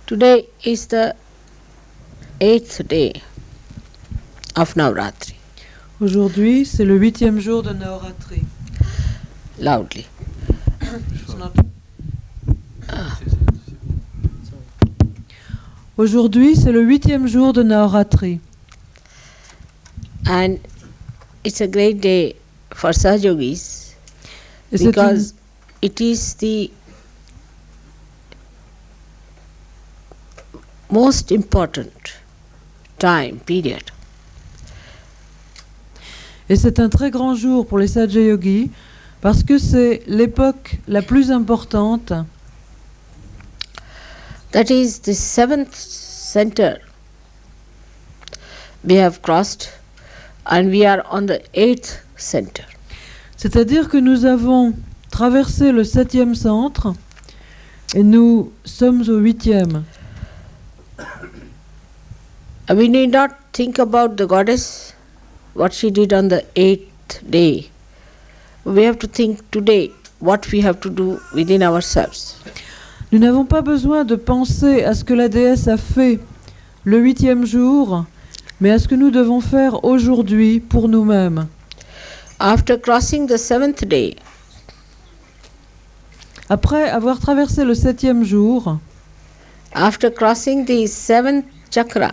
Today is the 8th day of Navratri. Aujourd'hui, c'est le 8e jour de Navratri. Loudly. Aujourd'hui, c'est le 8e jour de Navratri. And it's a great day for Sahajogis Et because it is the most important time period. Et c'est un très grand jour pour les Sahaja Yogis parce que c'est l'époque la plus importante. That is the 7th center we have crossed and we are on the 8th center. C'est-à-dire que nous avons traversé le 7e centre et nous sommes au 8e. We need not think about the goddess, what she did on the 8th day. We have to think today what we have to do within ourselves. Nous n'avons pas besoin de penser à ce que la déesse a fait le 8e jour, mais à ce que nous devons faire aujourd'hui pour nous-mêmes. After crossing the 7th day, Après avoir traversé le 7e jour, after crossing the 7th chakra,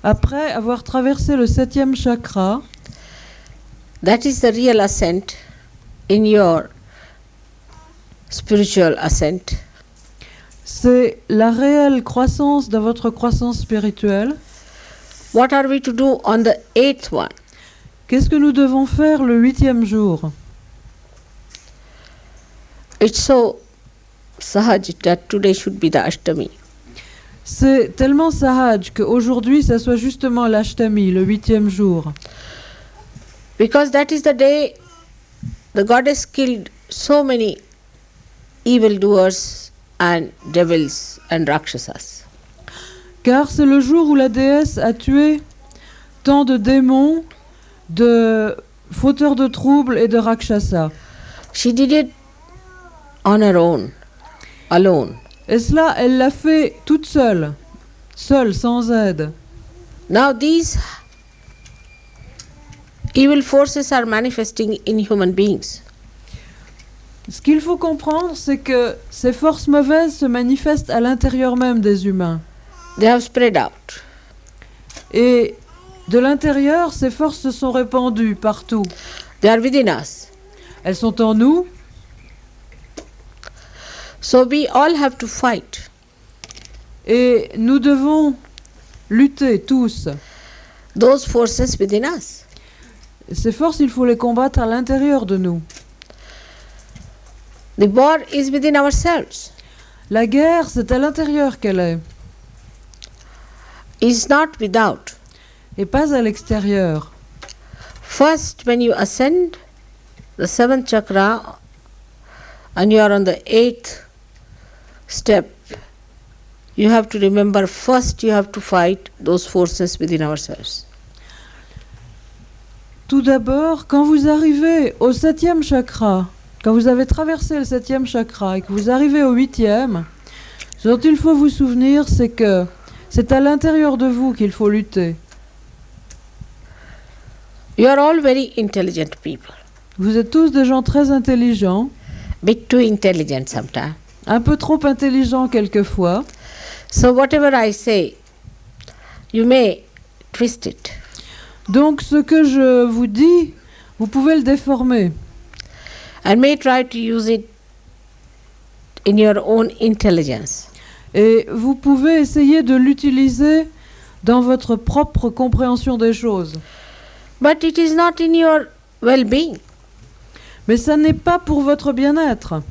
après avoir traversé le 7e chakra, that is the real ascent in your spiritual ascent. c'est la réelle croissance dans votre croissance spirituelle. What are we to do on the 8th one? Qu'est-ce que nous devons faire le 8e jour? It's so sahaj that today should be the Ashtami. C'est tellement sahaj qu'aujourd'hui, ça soit justement l'Ashtami, le 8e jour. Because that is the day the goddess killed so many evildoers and devils and rakshasas. Car c'est le jour où la déesse a tué tant de démons, de fauteurs de troubles et de rakshasas. She did it on her own, alone. Et cela, elle l'a fait toute seule, sans aide. Now these evil forces are manifesting in human beings. Ce qu'il faut comprendre, c'est que ces forces mauvaises se manifestent à l'intérieur même des humains. They have spread out. Et de l'intérieur, ces forces se sont répandues partout. They are within us. Elles sont en nous. So we all have to fight. Et nous devons lutter tous. Those forces within us. Ces forces, il faut les combattre à l'intérieur de nous. The war is within ourselves. La guerre, c'est à l'intérieur qu'elle est, It's not without. et pas à l'extérieur. First, when you ascend the 7th chakra and you are on the 8th step, you have to remember first you have to fight those forces within ourselves. Tout d'abord, quand vous arrivez au 7e chakra, quand vous avez traversé le 7e chakra et que vous arrivez au 8e, ce dont il faut vous souvenir, c'est que c'est à l'intérieur de vous qu'il faut lutter. You are all very intelligent people, Vous êtes tous des gens très intelligents, bit too intelligent sometimes. un peu trop intelligents quelquefois. So whatever I say, you may twist it. Donc ce que je vous dis, vous pouvez le déformer. And may try to use it in your own intelligence. Et vous pouvez essayer de l'utiliser dans votre propre compréhension des choses. But it is not in your well-being. Mais ça n'est pas pour votre bien-être.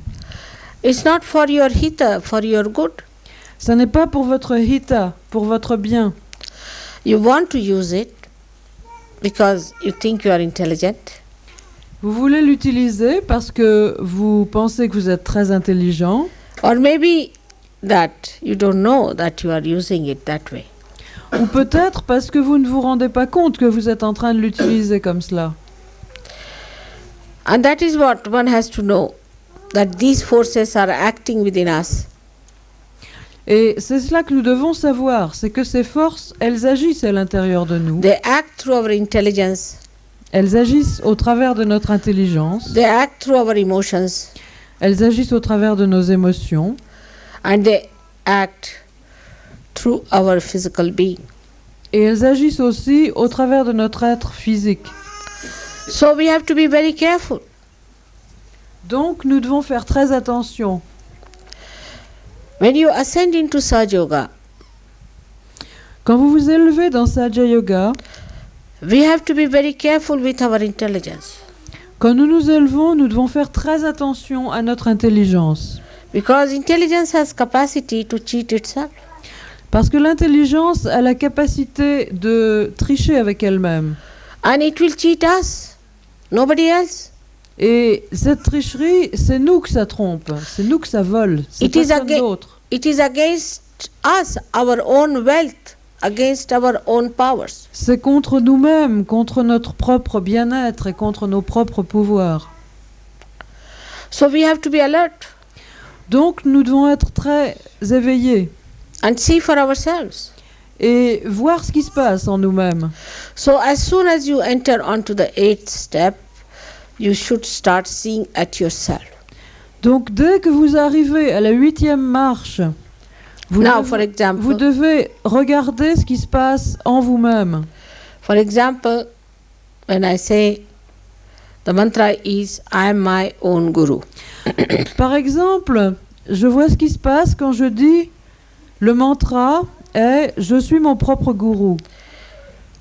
It's not for your hita, for your good. Ça n'est pas pour votre hita, pour votre bien. You want to use it because you think you are intelligent. Vous voulez l'utiliser parce que vous pensez que vous êtes très intelligent. Or maybe that you don't know that you are using it that way. Ou peut-être parce que vous ne vous rendez pas compte que vous êtes en train de l'utiliser comme cela. And that is what one has to know, that these forces are acting within us. Et c'est cela que nous devons savoir, c'est que ces forces, elles agissent à l'intérieur de nous. They act through our intelligence. Elles agissent au travers de notre intelligence. They act through our emotions. Elles agissent au travers de nos émotions. And they act through our physical being. Et elles agissent aussi au travers de notre être physique. So we have to be very careful. Donc nous devons faire très attention. When you ascend into Sahaja Yoga, Quand vous vous élevez dans Sahaja Yoga, we have to be very careful with our intelligence. quand nous nous élevons, nous devons faire très attention à notre intelligence. Because intelligence has capacity to cheat itself. Parce que l'intelligence a la capacité de tricher avec elle-même. And it will cheat us, nobody else. Et cette tricherie, c'est nous que ça trompe, c'est nous que ça vole, c'est It is personne d'autre. It is against us, our own wealth, against our own powers. C'est contre nous-mêmes, contre notre propre bien-être et contre nos propres pouvoirs. So we have to be alert Donc nous devons être très éveillés and see for ourselves. et voir ce qui se passe en nous-mêmes. So as soon as you enter onto the 8th step, you should start seeing at yourself. Donc dès que vous arrivez à la 8e marche, vous Now, devez, for example, vous devez regarder ce qui se passe en vous-même. for example, when I say the mantra is I am my own guru. Par exemple, je vois ce qui se passe quand je dis le mantra est « Je suis mon propre gourou ».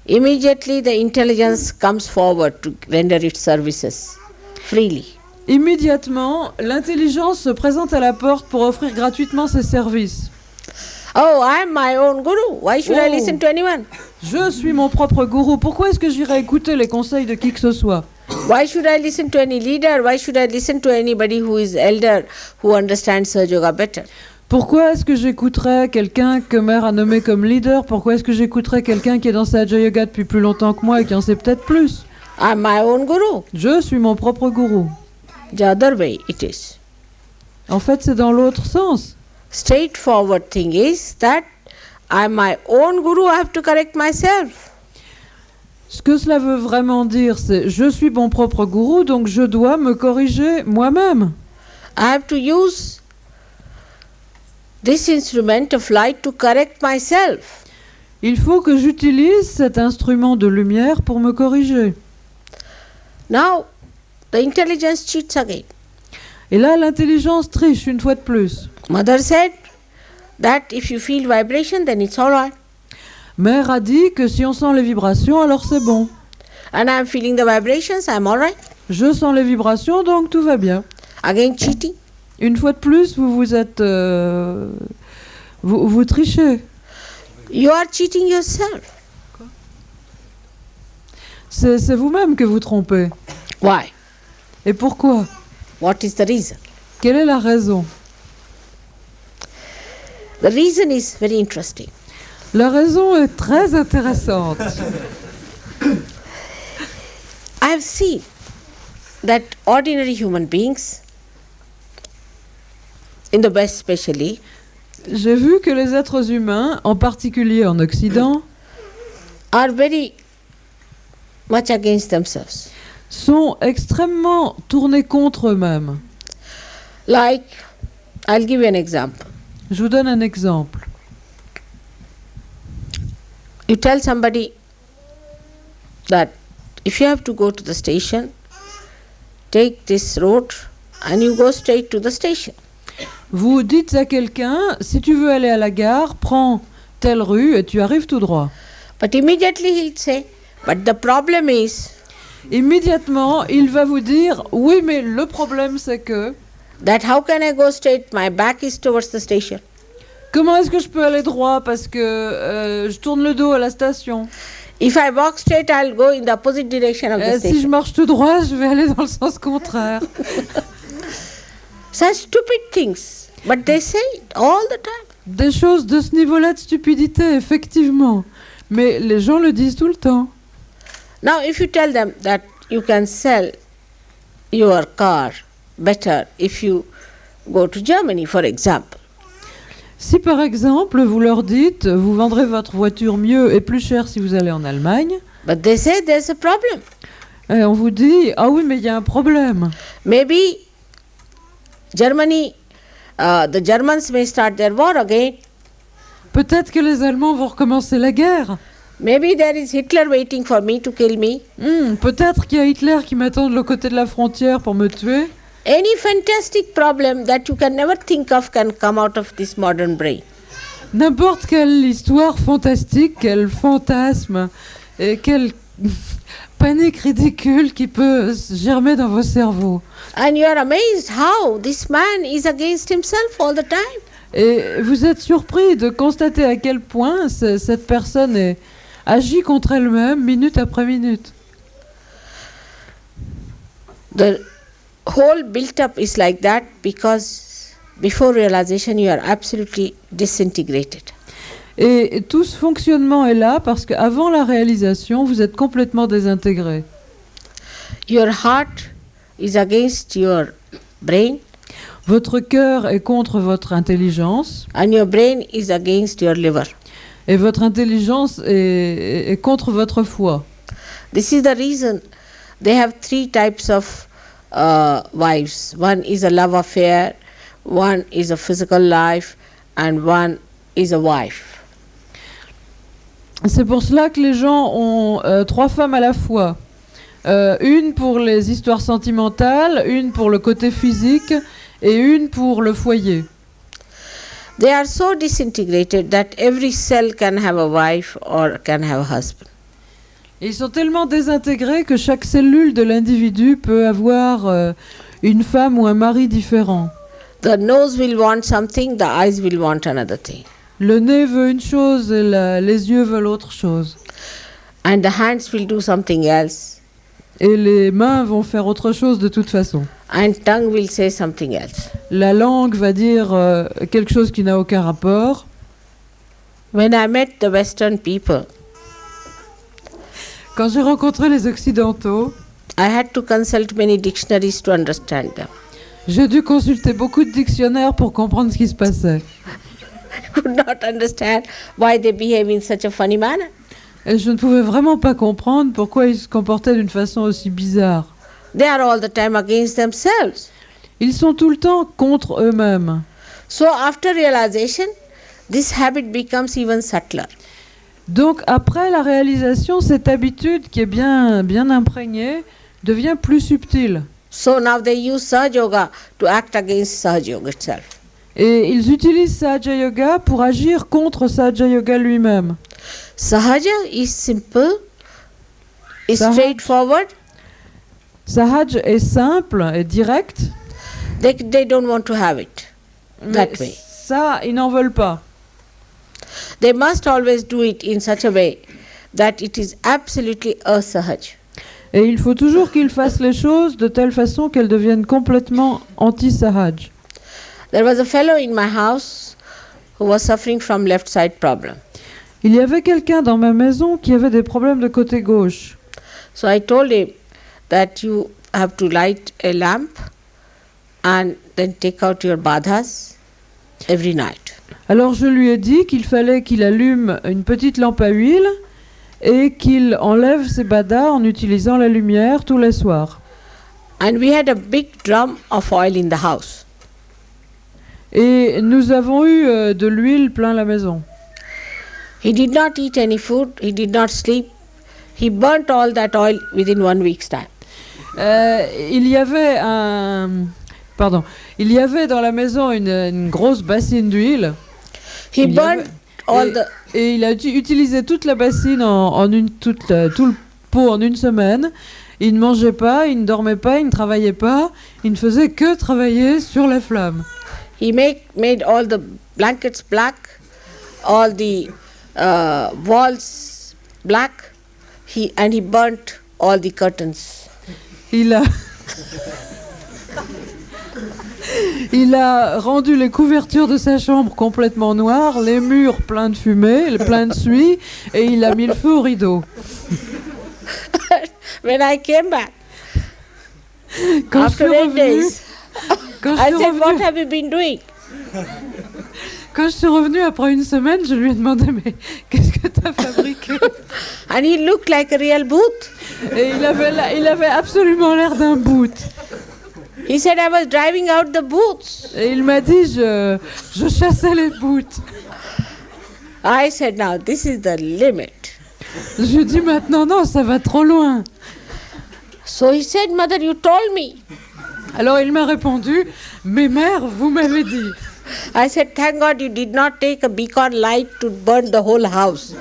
Immediately the intelligence comes forward to render its services freely. Immédiatement, l'intelligence se présente à la porte pour offrir gratuitement ses services. Oh, I am my own guru. Why should I Oh. listen to anyone? Je suis mon propre gourou. Pourquoi est-ce que j'irai écouter les conseils de qui que ce soit? Why should I listen to any leader? Why should I listen to anybody who is elder, who understands Sahaja Yoga better? Pourquoi est-ce que j'écouterais quelqu'un que Mère a nommé comme leader? Pourquoi est-ce que j'écouterais quelqu'un qui est dans Sahaja Yoga depuis plus longtemps que moi et qui en sait peut-être plus? I am my own guru. Je suis mon propre gourou. The other way it is. En fait, c'est dans l'autre sens. Straightforward thing is that I am my own guru. I have to correct myself. Ce que cela veut vraiment dire, c'est je suis mon propre gourou, donc je dois me corriger moi-même. I have to use this instrument of light to correct myself. Il faut que j'utilise cet instrument de lumière pour me corriger. Now, the intelligence cheats again. Et là, l'intelligence triche une fois de plus. Mother said that if you feel vibration, then it's all right. Mère a dit que si on sent les vibrations, alors c'est bon. And I am feeling the vibrations, I am all right. Je sens les vibrations, donc tout va bien. Again cheating. Une fois de plus, vous êtes... vous trichez. You are cheating yourself. C'est vous-même que vous trompez. Why? Et pourquoi? What is the reason? Quelle est la raison? The reason is very interesting. La raison est très intéressante. I have seen that ordinary human beings, in the West especially, J'ai vu que les êtres humains, en particulier en Occident, are very much against themselves. sont extrêmement tournés contre eux-mêmes. Like, I'll give you an example. Je vous donne un exemple. You tell somebody that if you have to go to the station, take this road and you go straight to the station. Vous dites à quelqu'un, si tu veux aller à la gare, prends telle rue et tu arrives tout droit. But immediately he'll say, but the problem is Immédiatement, il va vous dire, oui, mais le problème c'est que, that how can I go straight? My back is towards the station. comment est-ce que je peux aller droit parce que je tourne le dos à la station. If I walk straight, I'll go in the opposite direction of the Si je station. marche tout droit, je vais aller dans le sens contraire. Such stupid things. But they say it all the time. Des choses de ce niveau-là de stupidité, effectivement. Mais les gens le disent tout le temps. Now, if you tell them that you can sell your car better if you go to Germany, for example, Si par exemple vous leur dites vous vendrez votre voiture mieux et plus cher si vous allez en Allemagne, but they say there's a problem. et on vous dit ah oui mais il y a un problème. Maybe Germany, the Germans may start their war again. Peut-être que les Allemands vont recommencer la guerre. Maybe there is Hitler waiting for me to kill me. Peut-être qu'il y a Hitler qui m'attend de l'autre côté de la frontière pour me tuer. Any fantastic problem that you can never think of can come out of this modern brain. N'importe quelle histoire fantastique, quel fantasme et quelle panique ridicule qui peut germer dans vos cerveaux. And you are amazed how this man is against himself all the time. Et vous êtes surpris de constater à quel point cette personne agit contre elle-même minute après minute. The whole built-up is like that because before realization you are absolutely disintegrated. Et tout ce fonctionnement est là parce qu'avant la réalisation, vous êtes complètement désintégré. Your heart is against your brain. Votre cœur est contre votre intelligence. And your brain is against your liver. Et votre intelligence est contre votre foie. This is the reason they have 3 types of wives. One is a love affair, one is a physical life, and one is a wife. C'est pour cela que les gens ont 3 femmes à la fois. Une pour les histoires sentimentales, une pour le côté physique et une pour le foyer. They are so disintegrated that every cell can have a wife or can have a husband. Et ils sont tellement désintégrés que chaque cellule de l'individu peut avoir une femme ou un mari différent. The nose will want something, the eyes will want another thing. Le nez veut une chose et les yeux veulent autre chose. And the hands will do something else. Et les mains vont faire autre chose de toute façon. And tongue will say something else. La langue va dire quelque chose qui n'a aucun rapport. When I met the Western people, Quand j'ai rencontré les Occidentaux, I had to consult many dictionaries to understand them. j'ai dû consulter beaucoup de dictionnaires pour comprendre ce qui se passait. I could not understand why they behave in such a funny manner. Et je ne pouvais vraiment pas comprendre pourquoi ils se comportaient d'une façon aussi bizarre. They are all the time against themselves. Ils sont tout le temps contre eux-mêmes. So after realization, this habit becomes even subtler. Donc après la réalisation, cette habitude qui est bien imprégnée devient plus subtile. So now they use Sahaja Yoga to act against Sahaja Yoga itself. Et ils utilisent Sahaja Yoga pour agir contre Sahaja Yoga lui-même. Sahaja is simple, is Sahaj. straightforward. Sahaj est simple et direct. They don't want to have it that Mais way. ça, ils n'en veulent pas. They must always do it in such a way that it is absolutely asahaj. Et il faut toujours qu'ils fassent les choses de telle façon qu'elles deviennent complètement anti-Sahaj. There was a fellow in my house who was suffering from left side problem. Il y avait quelqu'un dans ma maison qui avait des problèmes de côté gauche. So I told him that you have to light a lamp and then take out your badhas every night. Alors je lui ai dit qu'il fallait qu'il allume une petite lampe à huile et qu'il enlève ses badas en utilisant la lumière tous les soirs. And we had a big drum of oil in the house. Et nous avons eu de l'huile plein la maison. He did not eat any food, he did not sleep. He burnt all that oil within 1 week's time. Il y avait dans la maison une grosse bassine d'huile. He burnt all the... Et il a utilisé toute la bassine tout le pot en une semaine. Il ne mangeait pas, il ne dormait pas, il ne travaillait pas. Il ne faisait que travailler sur la flamme. He made all the blankets black, all the walls black, and he burnt all the curtains. Il a rendu les couvertures de sa chambre complètement noires, les murs pleins de fumée, pleins de suie, et il a mis le feu au rideau. When I came back, Quand after je suis 8 days, quand je I suis said, revenue- what have you been doing? Quand je suis revenue après une semaine, je lui ai demandé mais qu'est-ce que tu as fabriqué? And he looked like a real boot. Et il avait absolument l'air d'un boot. He said, I was driving out the boots. Et il m'a dit je chassais les boots. I said, now this is the limit. Je lui ai dit maintenant non, ça va trop loin. So he said, Mother, you told me. Alors il m'a répondu, mais mère, vous m'avez dit. I said, thank God you did not take a beacon light to burn the whole house.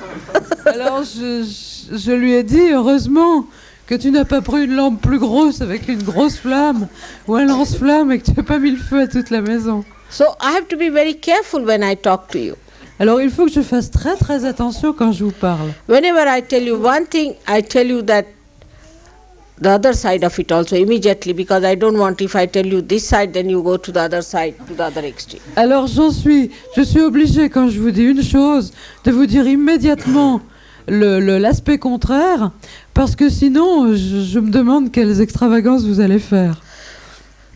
Alors je lui ai dit, heureusement que tu n'as pas pris une lampe plus grosse avec une grosse flamme ou un lance-flamme et que tu n'as pas mis le feu à toute la maison. So I have to be very careful when I talk to you. Alors il faut que je fasse très très attention quand je vous parle. Whenever I tell you one thing, I tell you that the other side of it also immediately, because I don't want, if I tell you this side, then you go to the other side, to the other extreme. Alors je suis obligée quand je vous dis une chose de vous dire immédiatement l'aspect contraire, parce que sinon je me demande quelles extravagances vous allez faire.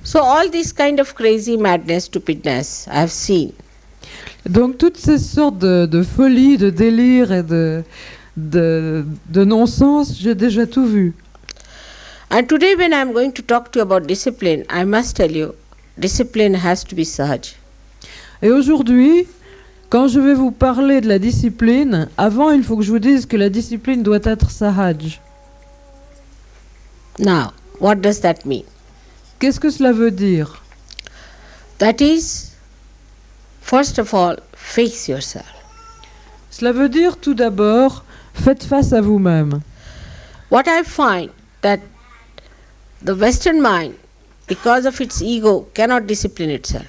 So all this kind of crazy madness, stupidness, I have seen. Donc toutes ces sortes de folie, de délire et de non-sens, j'ai déjà tout vu. And today when I am going to talk to you about discipline, I must tell you, discipline has to be sahaj. Et aujourd'hui, quand je vais vous parler de la discipline, avant il faut que je vous dise que la discipline doit être sahaj. Now, what does that mean? Qu'est-ce que cela veut dire? That is, first of all, face yourself. Cela veut dire tout d'abord, faites face à vous-même. What I find that the Western mind, because of its ego, cannot discipline itself.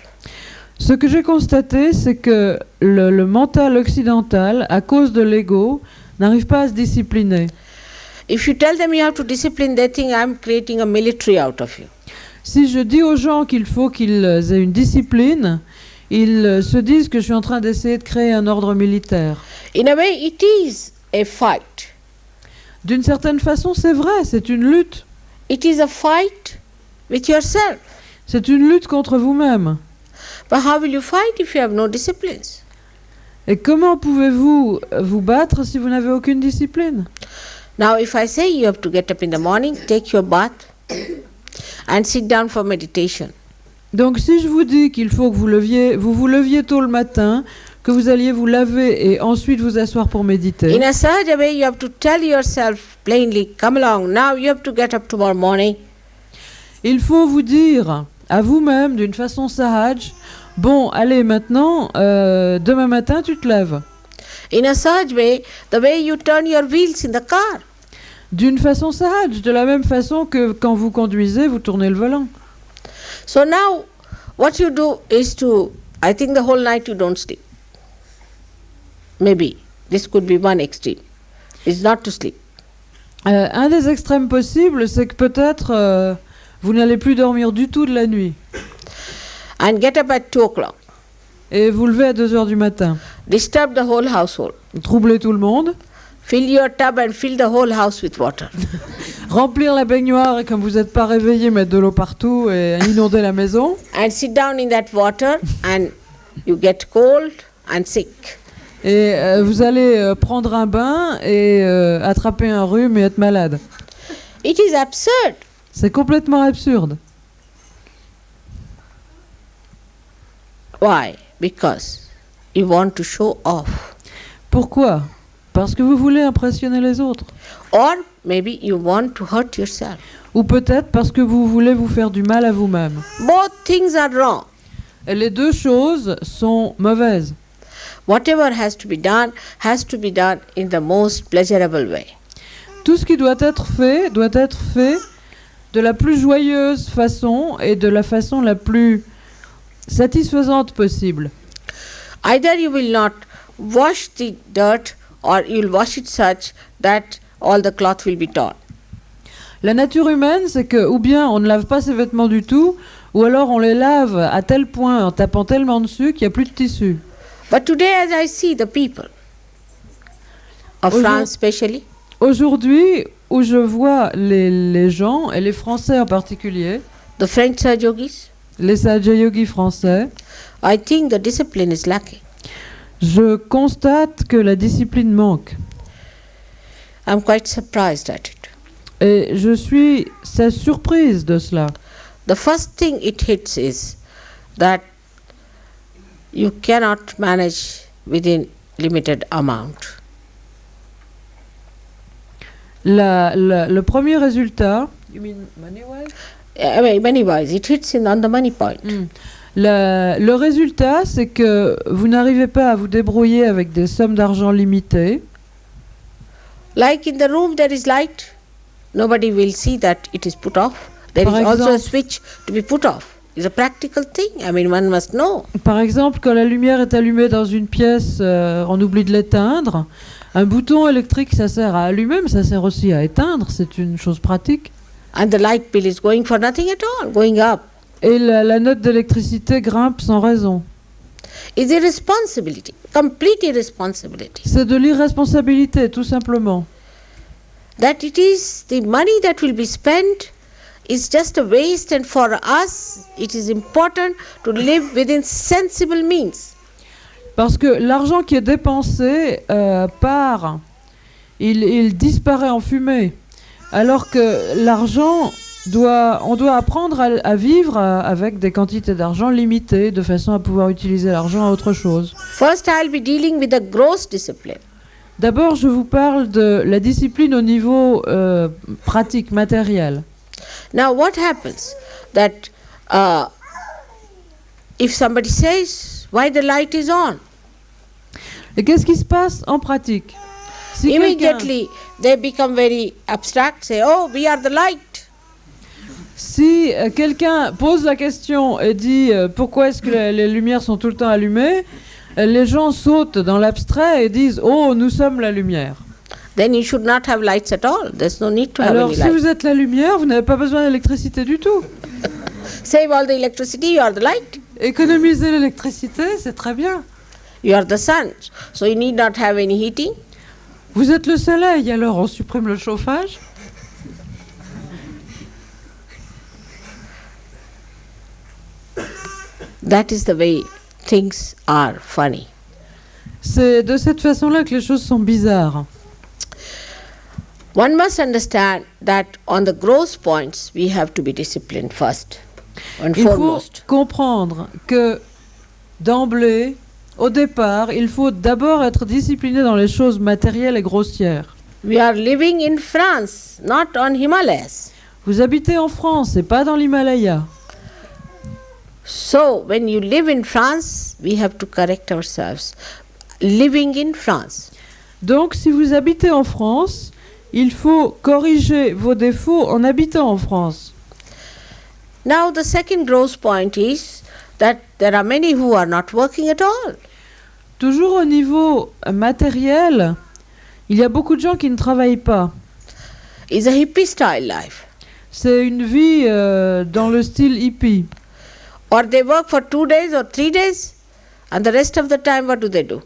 Ce que j'ai constaté, c'est que le mental occidental, à cause de l'ego, n'arrive pas à se discipliner. If you tell them you have to discipline, they think I'm creating a military out of you. Si je dis aux gens qu'il faut qu'ils aient une discipline, ils se disent que je suis en train d'essayer de créer un ordre militaire. In a way, it is a fight. D'une certaine façon, c'est vrai, c'est une lutte. It is a fight with yourself. C'est une lutte contre vous-même. But how will you fight if you have no disciplines? Et comment pouvez-vous vous battre si vous n'avez aucune discipline? Now, if I say you have to get up in the morning, take your bath, and sit down for meditation. Donc si je vous dis qu'il faut que vous vous leviez tôt le matin, que vous alliez vous laver et ensuite vous asseoir pour méditer. In a sahaja way, you have to tell yourself plainly, come along, now you have to get up tomorrow morning. Il faut vous dire à vous-même d'une façon sahaj, bon, allez maintenant, demain matin tu te lèves. In a sahaj way, the way you turn your wheels in the car. D'une façon sahaj, de la même façon que quand vous conduisez, vous tournez le volant. So now, what you do is to, I think the whole night you don't sleep. Maybe. This could be one extreme. It's not to sleep. Un des extrêmes possibles, c'est que peut-être vous n'allez plus dormir du tout de la nuit. And get up at 2 o'clock. Et vous levez à 2 heures du matin. Disturb the whole household. Troubler tout le monde. Fill your tub and fill the whole house with water. Remplir la baignoire et comme vous n'êtes pas réveillé, mettre de l'eau partout et inonder la maison. And sit down in that water and you get cold and sick. Et vous allez prendre un bain et attraper un rhume et être malade. It is absurd. C'est complètement absurde. Why? Because you want to show off. Pourquoi? Parce que vous voulez impressionner les autres. Or maybe you want to hurt yourself. Ou peut-être parce que vous voulez vous faire du mal à vous-même. Both things are wrong. Et les deux choses sont mauvaises. Whatever has to be done in the most pleasurable way. Tout ce qui doit être fait de la plus joyeuse façon et de la façon la plus satisfaisante possible. Either you will not wash the dirt or you will wash it such that all the cloth will be torn. La nature humaine, c'est que ou bien on ne lave pas ses vêtements du tout, ou alors on les lave à tel point en tapant tellement dessus qu'il n'y a plus de tissu. But today, as I see the people of France especially, aujourd'hui, où je vois les gens, et les Français en particulier, the French Sahaja Yogis, les Sahaja Yogis français, I think the discipline is lacking. je constate que la discipline manque. I'm quite surprised at it. Et je suis assez surprise de cela. The first thing it hits is that you cannot manage within limited amount. Le premier résultat, you mean money-wise? I mean, money-wise, it hits on the money point. Le résultat, c'est que vous n'arrivez pas à vous débrouiller avec des sommes d'argent limitées. Like in the room there is light, nobody will see that it is put off. There Par is also a exemple- switch to be put off. It's a practical thing. I mean, one must know. Par exemple, quand la lumière est allumée dans une pièce, on oublie de l'éteindre. Un bouton électrique, ça sert à allumer, mais ça sert aussi à éteindre. C'est une chose pratique. And the light bill is going for nothing at all, going up. Et la note d'électricité grimpe sans raison. It's irresponsibility, complete irresponsibility. C'est de l'irresponsabilité, tout simplement. That it is the money that will be spent is just a waste, and for us it is important to live within sensible means. Parce que l'argent qui est dépensé part, il disparaît en fumée. Alors que l'argent, on doit apprendre à vivre avec des quantités d'argent limitées, de façon à pouvoir utiliser l'argent à autre chose. First, I'll be dealing with the gross discipline. D'abord, je vous parle de la discipline au niveau pratique, matériel. Now, what happens that if somebody says, "Why the light is on?" Et qu'est-ce qui se passe en pratique? Si quelqu'un- Immediately they become very abstract, say, "Oh, we are the light." Si quelqu'un pose la question et dit pourquoi est-ce que les lumières sont tout le temps allumées, les gens sautent dans l'abstrait et disent oh, nous sommes la lumière. Then you should not have lights at all. There's no need to have Alors any si light. vous êtes la lumière, vous n'avez pas besoin d'électricité du tout. Save all the electricity, you are the light. Économiser l'électricité, c'est très bien. You are the sun. So you need not have any heating. Vous êtes le soleil, alors on supprime le chauffage. That is the way things are funny. C'est de cette façon-là que les choses sont bizarres. One must understand that on the gross points, we have to be disciplined first and Il faut foremost. comprendre que d'emblée, au départ, il faut d'abord être discipliné dans les choses matérielles et grossières. We are living in France, not on Himalayas. Vous habitez en France et pas dans l'Himalaya. So when you live in France, we have to correct ourselves. Living in France. Donc, si vous habitez en France, il faut corriger vos défauts en habitant en France. Now the second gross point is that there are many who are not working at all. Toujours au niveau matériel, il y a beaucoup de gens qui ne travaillent pas. It's a hippie style life. C'est une vie dans le style hippie. Or they work for 2 days or 3 days, and the rest of the time what do?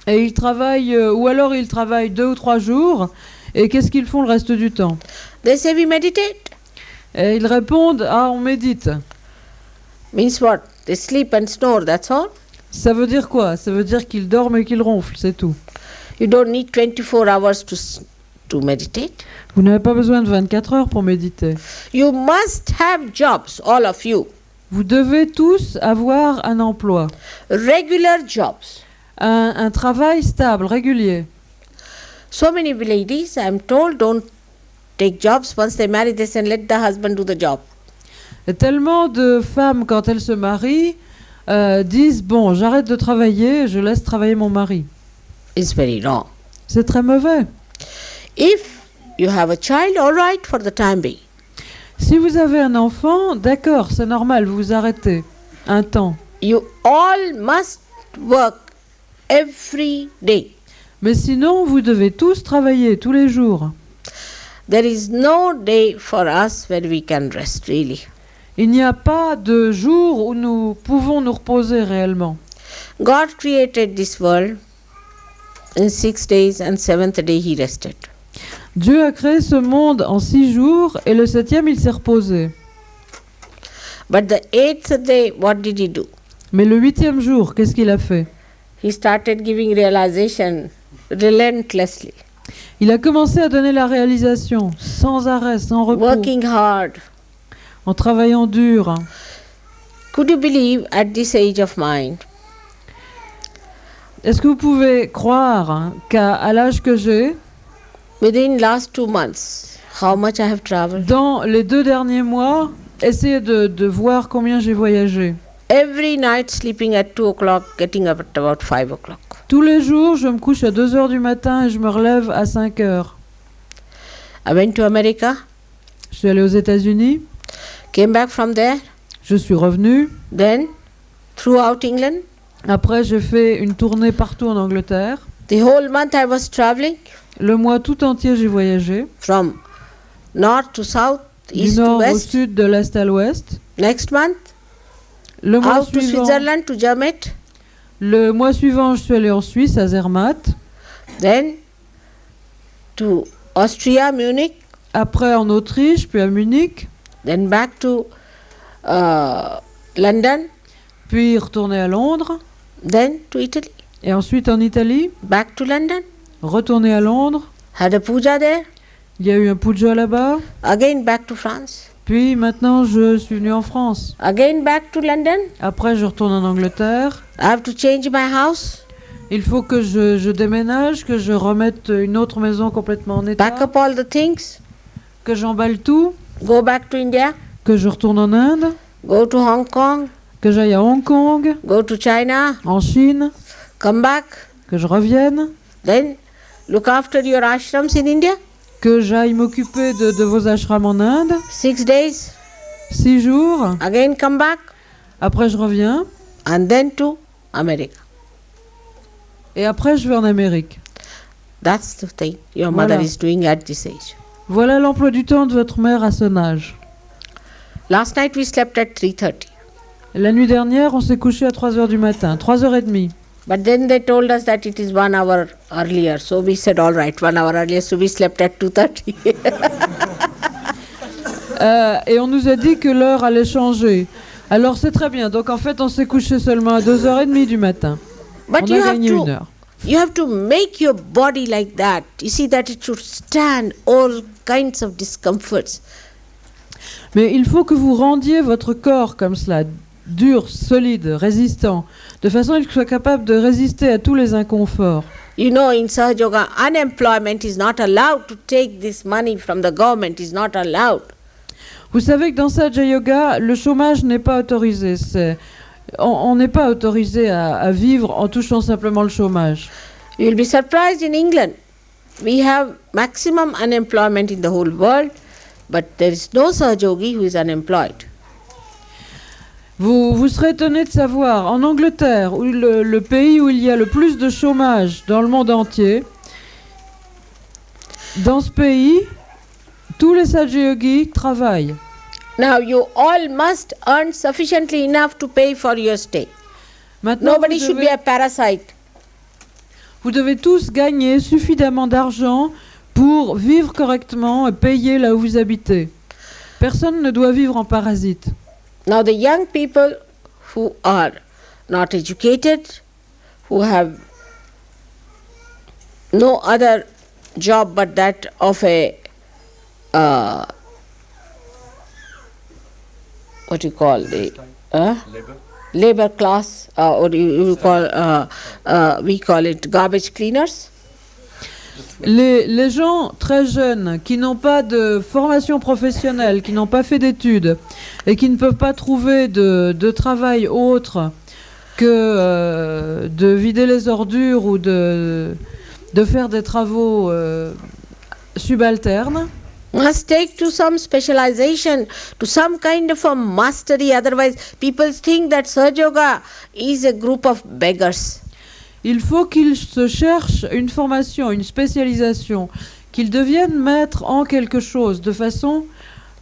Et ils travaillent, ou alors ils travaillent 2 ou 3 jours, et qu'est-ce qu'ils font le reste du temps? They say we meditate. Et ils répondent, ah, on médite. Means what? They sleep and snore, that's all. Ça veut dire quoi? Ça veut dire qu'ils dorment et qu'ils ronflent, c'est tout. You don't need 24 hours to meditate. Vous n'avez pas besoin de 24 heures pour méditer. You must have jobs, all of you. Vous devez tous avoir un emploi, Regular jobs. un travail stable, régulier. So many ladies, I am told, don't take jobs. Once they marry, they say, let the husband do the job. Et tellement de femmes, quand elles se marient, disent, bon, j'arrête de travailler, je laisse travailler mon mari. It's very wrong. C'est très mauvais. If you have a child, all right, for the time being. Si vous avez un enfant, d'accord, c'est normal, vous vous arrêtez un temps. You all must work every day. Mais sinon, vous devez tous travailler tous les jours. There is no day for us where we can rest, really. Il n'y a pas de jour où nous pouvons nous reposer réellement. God created this world in 6 days, and 7th day he rested. Dieu a créé ce monde en 6 jours et le 7e, il s'est reposé. But the 8th day, what did he do? Mais le 8e jour, qu'est-ce qu'il a fait? he started giving realization relentlessly, Il a commencé à donner la réalisation, sans arrêt, sans repos, working hard. en travaillant dur. Could you believe at this age of mine, Est-ce que vous pouvez croire qu'à l'âge que j'ai, within last 2 months, how much I have traveled? dans les 2 derniers mois, essayez de voir combien j'ai voyagé. Every night sleeping at 2 o'clock, getting up at about 5 o'clock. Tous les jours, je me couche à 2 heures du matin et je me relève à 5 heures. I went to America, Je suis allée aux États-Unis, came back from there, je suis revenue. then throughout England. Après, j'ai fait une tournée partout en Angleterre. The whole month I was traveling Le mois tout entier, j'ai voyagé. from north to south, Du east to nord au west. sud, de l'est à l'ouest. Next month, Le mois out to suivant, Switzerland, to Germany. je suis allée en Suisse, à Zermatt. Then to Austria, Munich. Après en Autriche, puis à Munich. Then back to London. Puis retourner à Londres. Then to Italy. Et ensuite en Italie. Back to London. Retourner à Londres. Had a puja there. Il y a eu un puja là-bas. Again back to France. Puis maintenant, je suis venue en France. Again back to London. Après, je retourne en Angleterre. I have to change my house. Il faut que je déménage, que je remette une autre maison complètement en état, Pack up all the things. que j'emballe tout, Go back to India. que je retourne en Inde, Go to Hong Kong. que j'aille à Hong Kong, Go to China. en Chine, Come back. que je revienne, Then look after your ashrams in India. que j'aille m'occuper de vos ashrams en Inde, 6 days. 6 jours, Again come back. après je reviens, And then to America. et après je vais en Amérique. That's the thing your Voilà. mother is doing at this age. Voilà l'emploi du temps de votre mère à son âge. Last night we slept at 3:30. La nuit dernière, on s'est couché à 3 heures du matin, 3h30. But then they told us that it is 1 hour earlier. So we said, all right, 1 hour earlier. So we slept at 2:30. Et on nous a dit que l'heure allait changer. Alors c'est très bien. Donc en fait, on s'est couché seulement à 2h30 du matin. But On you a have gagné to 1 heure. you have to make your body like that. You see that it should stand all kinds of discomforts. Mais il faut que vous rendiez votre corps comme cela, dur, solide, résistant, de façon à ce qu'il soit capable de résister à tous les inconforts. You know, in Sahaja Yoga, unemployment is not allowed. To take this money from the government is not allowed. Vous savez que dans Sahaja Yoga, le chômage n'est pas autorisé. On n'est pas autorisé à vivre en touchant simplement le chômage. You will be surprised in England. We have maximum unemployment in the whole world, but there is no Sahaja Yogi who is unemployed. Vous serez étonné de savoir, en Angleterre, où le pays où il y a le plus de chômage dans le monde entier, dans ce pays, tous les Sahaja Yogis travaillent. Now you all must earn sufficiently enough to pay for your stay. Maintenant, Nobody should be a parasite. vous devez tous gagner suffisamment d'argent pour vivre correctement et payer là où vous habitez. Personne ne doit vivre en parasite. Now the young people who are not educated, who have no other job but that of a what you call the labor class, or you call we call it garbage cleaners. Les gens très jeunes qui n'ont pas de formation professionnelle, qui n'ont pas fait d'études et qui ne peuvent pas trouver de travail autre que de vider les ordures ou de faire des travaux subalternes, Must take to some specialization, to some kind of a mastery. Otherwise, people think that Sahaja Yoga is a group of beggars. il faut qu'ils se cherchent une formation, une spécialisation, qu'ils deviennent maîtres en quelque chose, de façon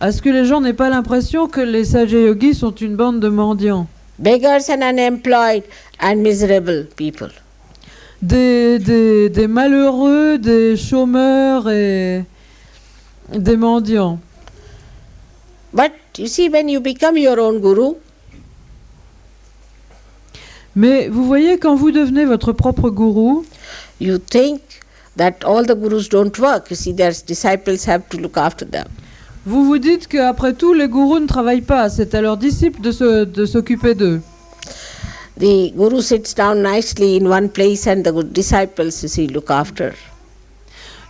à ce que les gens n'aient pas l'impression que les Sahaja Yogis sont une bande de mendiants. Beggars and unemployed and miserable people. Des malheureux, des chômeurs et des mendiants. But you see, when you become your own guru, Mais vous voyez, quand vous devenez votre propre gourou, you think that all the gurus don't work. You see, their disciples have to look after them. vous vous dites qu'après tout, les gourous ne travaillent pas. C'est à leurs disciples de s'occuper d'eux. The guru sits down nicely in one place and the disciples, you see, look after.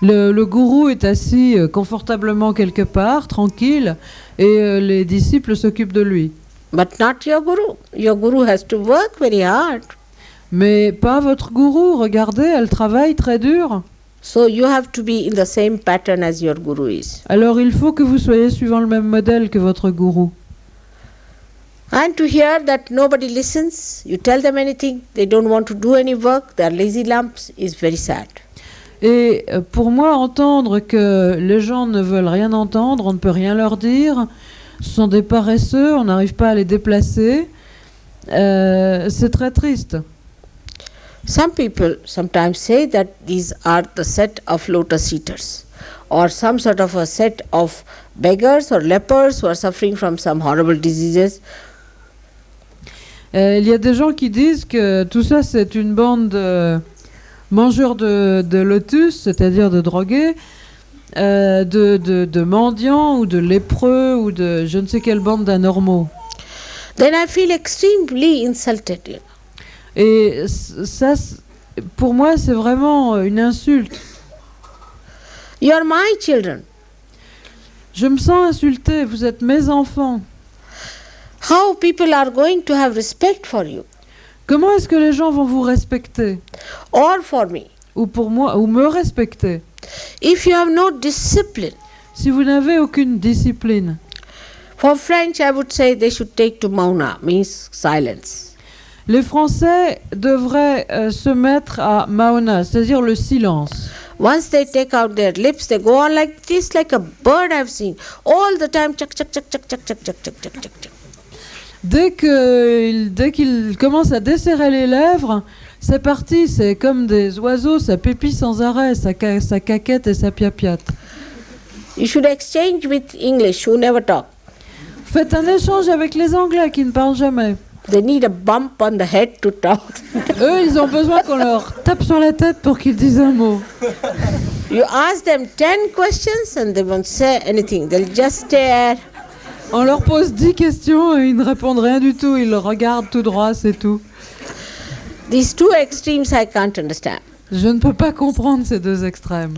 Le gourou est assis confortablement quelque part, tranquille, et les disciples s'occupent de lui. But not your guru. Your guru has to work very hard. Mais pas votre gourou, regardez, elle travaille très dur. So you have to be in the same pattern as your guru is. Alors il faut que vous soyez suivant le même modèle que votre gourou. And to hear that nobody listens, you tell them anything, they don't want to do any work, they are lazy lumps, is very sad. Et pour moi, entendre que les gens ne veulent rien entendre, on ne peut rien leur dire, ce sont des paresseux, on n'arrive pas à les déplacer, c'est très triste. Some people sometimes say that these are the set of lotus eaters, or some sort of a set of beggars or lepers who are suffering from some horrible diseases. Il y a des gens qui disent que tout ça c'est une bande de mangeurs de lotus, c'est-à-dire de drogués, de mendiants ou de lépreux ou de je ne sais quelle bande d'anormaux. Then I feel extremely insulted. You know. Et ça, pour moi, c'est vraiment une insulte. You are my children. Je me sens insultée, vous êtes mes enfants. How people are going to have respect for you Comment est-ce que les gens vont vous respecter? or for me Ou pour moi, ou me respecter? if you have no discipline? Si vous n'avez aucune discipline. For French, I would say they should take to mauna, means silence. Les Français devraient se mettre à maona, c'est-à-dire le silence. Once they take out their lips, they go on like this, like a bird I've seen, all the time, chuck, chuck, chuck, chuck, chuck, chuck, chuck, chuck, chuck, chuck, chuck. Dès qu'ils commencent à desserrer les lèvres, c'est parti, c'est comme des oiseaux, ça pépit sans arrêt, ça caquette et ça piapiate. You should exchange with English, who never talk. Faites un échange avec les Anglais qui ne parlent jamais. They need a bump on the head to talk. Eux, ils ont besoin qu'on leur tape sur la tête pour qu'ils disent un mot. You ask them 10 questions and they won't say anything. They'll just stare. On leur pose 10 questions et ils ne répondent rien du tout. Ils le regardent tout droit, c'est tout. These two extremes I can't understand. Je ne peux pas comprendre ces deux extrêmes.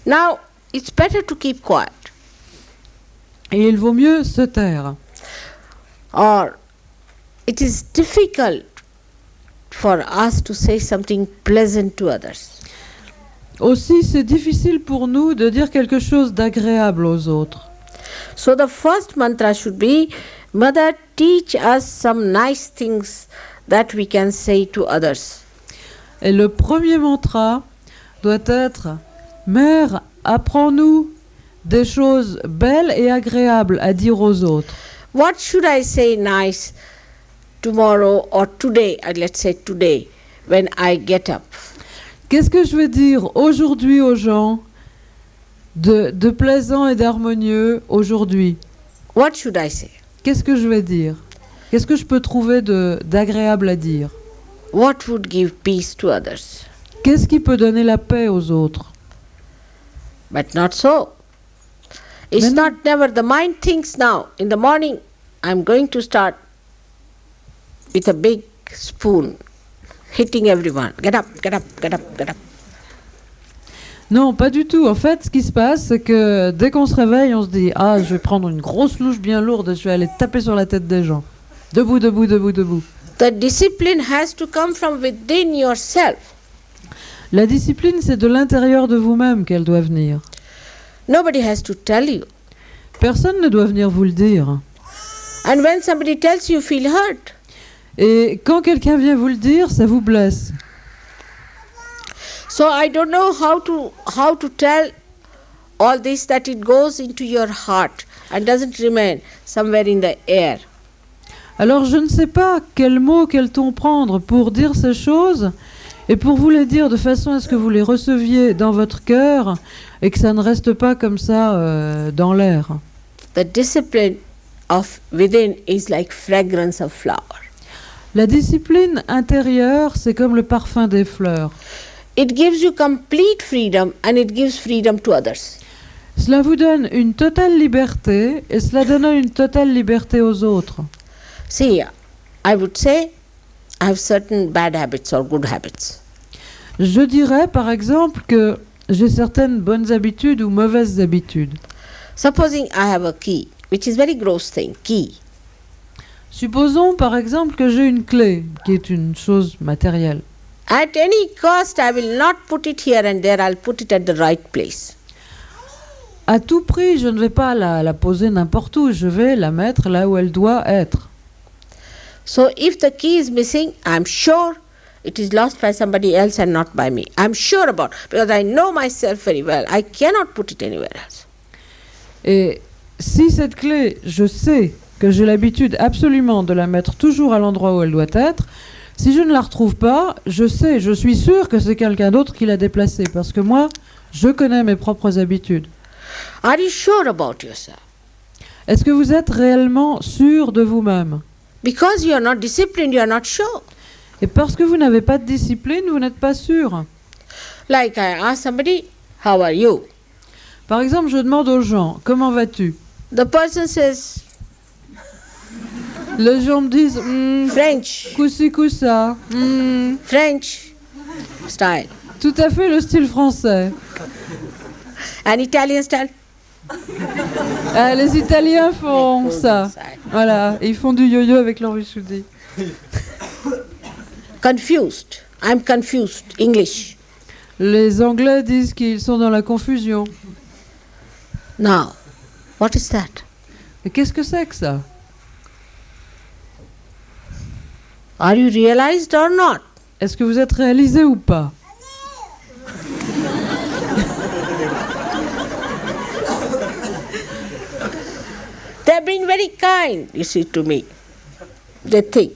Now, it's better to keep quiet. Et il vaut mieux se taire. Or it is difficult for us to say something pleasant to others. Aussi, c'est difficile pour nous de dire quelque chose d'agréable aux autres. So the first mantra should be, Mother, teach us some nice things that we can say to others. Et le premier mantra doit être « Mère, apprends-nous des choses belles et agréables à dire aux autres. » What should I say nice tomorrow or today, let's say today, when I get up? Qu'est-ce que je vais dire aujourd'hui aux gens de plaisant et d'harmonieux aujourd'hui? What should I say? Qu'est-ce que je vais dire? Qu'est-ce que je peux trouver d'agréable à dire? What would give peace to others? Qu'est-ce qui peut donner la paix aux autres? But not so. It's Mais non. not never. The mind thinks now, in the morning, I'm going to start with a big spoon, hitting everyone. Get up, get up, get up, get up. Non, pas du tout. En fait, ce qui se passe, c'est que dès qu'on se réveille, on se dit « Ah, je vais prendre une grosse louche bien lourde et je vais aller taper sur la tête des gens. Debout, debout, debout, debout. » The discipline has to come from within yourself. La discipline, c'est de l'intérieur de vous-même qu'elle doit venir. Nobody has to tell you. Personne ne doit venir vous le dire. And when somebody tells you, you feel hurt. Et quand quelqu'un vient vous le dire, ça vous blesse. So I don't know how to tell all this, that it goes into your heart and doesn't remain somewhere in the air. Alors je ne sais pas quel mot, quel ton prendre pour dire ces choses et pour vous les dire de façon à ce que vous les receviez dans votre cœur et que ça ne reste pas comme ça dans l'air. The discipline of within is like fragrance of flower. La discipline intérieure, c'est comme le parfum des fleurs. It gives you complete freedom and it gives freedom to others. Cela vous donne une totale liberté et cela donne une totale liberté aux autres. See, I would say I have certain bad habits or good habits. Je dirais par exemple que j'ai certaines bonnes habitudes ou mauvaises habitudes. Supposing I have a key, which is very gross thing, key. Supposons par exemple que j'ai une clé, qui est une chose matérielle. At any cost, I will not put it here and there, I'll put it at the right place. À tout prix, je ne vais pas la poser n'importe où, je vais la mettre là où elle doit être. So if the key is missing, I'm sure it is lost by somebody else and not by me. I'm sure about it, because I know myself very well. I cannot put it anywhere else. Et si cette clé, je sais que j'ai l'habitude absolument de la mettre toujours à l'endroit où elle doit être, si je ne la retrouve pas, je sais, je suis sûre que c'est quelqu'un d'autre qui l'a déplacée, parce que moi, je connais mes propres habitudes. Are you sure about yourself? Est-ce que vous êtes réellement sûr de vous-même? Because you are not disciplined, you are not sure. Et parce que vous n'avez pas de discipline, vous n'êtes pas sûr. Like I ask somebody, how are you? Par exemple, je demande aux gens, comment vas-tu? The person says, Les gens me disent, French, coussi coussa, French style. tout à fait le style français. And Italian style? Ah, les Italiens font ça. Voilà, et ils font du yo-yo avec leur vissoudi. Confused. I'm confused. English. Les Anglais disent qu'ils sont dans la confusion. Now, what is that? Et qu'est-ce que c'est que ça? Are you realized or not? Est-ce que vous êtes réalisé ou pas? They've been very kind, you see, to me. They think.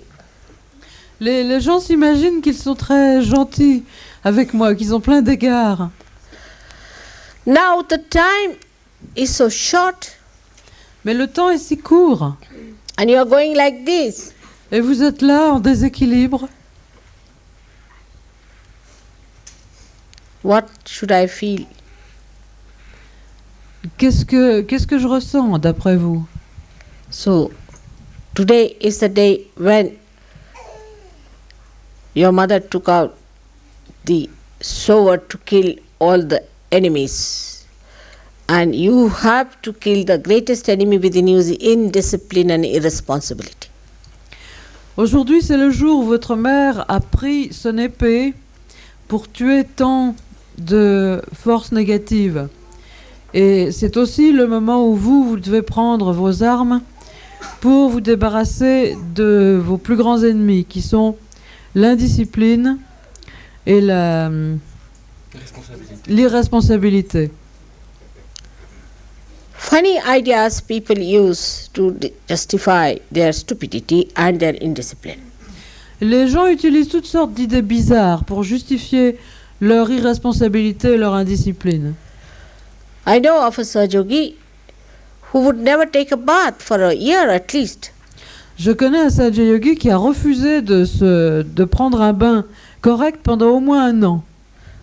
Les gens s'imaginent qu'ils sont très gentils avec moi, qu'ils ont plein d'égards. Now the time is so short Mais le temps est si court. and you are going like this. Et vous êtes là en déséquilibre. What should I feel? Qu'est-ce que je ressens d'après vous? So, today is the day when your mother took out the sword to kill all the enemies. And you have to kill the greatest enemy within you, the indiscipline and irresponsibility. Aujourd'hui, c'est le jour où votre mère a pris son épée pour tuer tant de forces négatives. Et c'est aussi le moment où vous devez prendre vos armes pour vous débarrasser de vos plus grands ennemis, qui sont l'indiscipline et l'irresponsabilité. Funny ideas people use to justify their stupidity and their indiscipline. Les gens utilisent toutes sortes d'idées bizarres pour justifier leur irresponsabilité et leur indiscipline. I know of a Sahaja-yogi who would never take a bath for a year at least. Je connais un Sahaja-yogi qui a refusé de prendre un bain correct pendant au moins 1 an.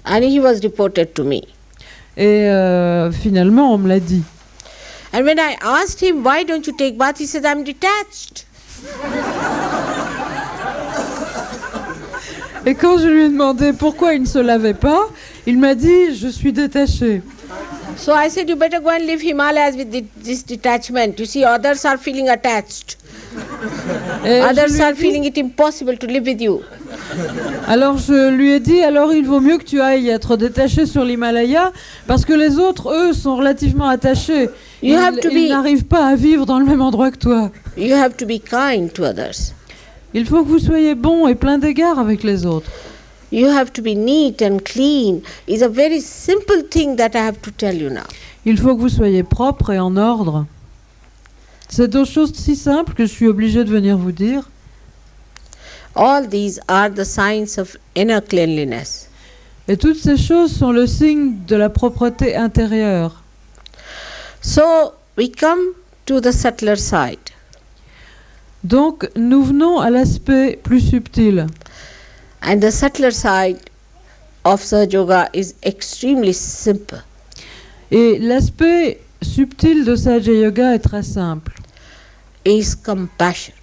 And he was reported to me. Et finalement, on me l'a dit. And when I asked him, why don't you take bath, he said, I'm detached. Et quand je lui ai demandé pourquoi il ne se lavait pas, il m'a dit, je suis détaché. So I said, you better go and live Himalayas with this detachment. You see, others are feeling attached. Et Others are feeling it impossible to live with you. Alors je lui ai dit, alors il vaut mieux que tu ailles être détaché sur l'Himalaya, parce que les autres, eux, sont relativement attachés. Ils n'arrivent pas à vivre dans le même endroit que toi. You have to be kind to others. Il faut que vous soyez bons et plein d'égards avec les autres. You have to be neat and clean. It's a very simple thing that I have to tell you now. Il faut que vous soyez propre et en ordre. C'est deux choses si simples que je suis obligée de venir vous dire. All these are the signs of inner cleanliness. Et toutes ces choses sont le signe de la propreté intérieure. So we come to the subtler side. Donc, nous venons à l'aspect plus subtil. And the subtler side of Sahaja Yoga is extremely simple. Et l'aspect subtil de Sahaja Yoga est très simple. Is compassion,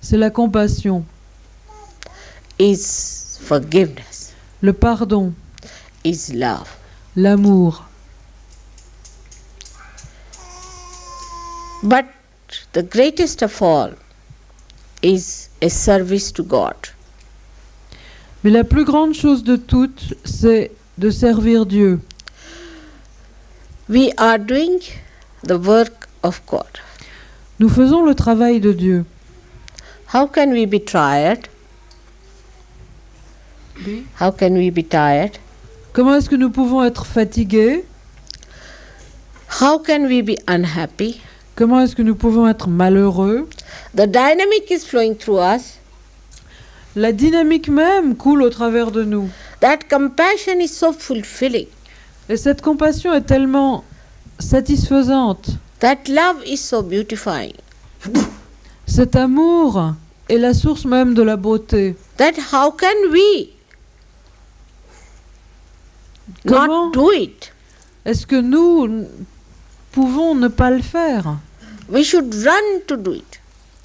C'est la compassion, is forgiveness, le pardon, is love. l'amour. But the greatest of all is a service to God. Mais la plus grande chose de toutes, c'est de servir Dieu. We are doing the work of God. Nous faisons le travail de Dieu. How can we be tired? How can we be tired? Comment est-ce que nous pouvons être fatigués? How can we be unhappy? Comment est-ce que nous pouvons être malheureux? The dynamic is flowing through us. La dynamique même coule au travers de nous. That compassion is so fulfilling. Et cette compassion est tellement satisfaisante. That love is so beautifying. Cet amour est la source même de la beauté. That how can we Comment not do it? est-ce que nous pouvons ne pas le faire? We should run to do it.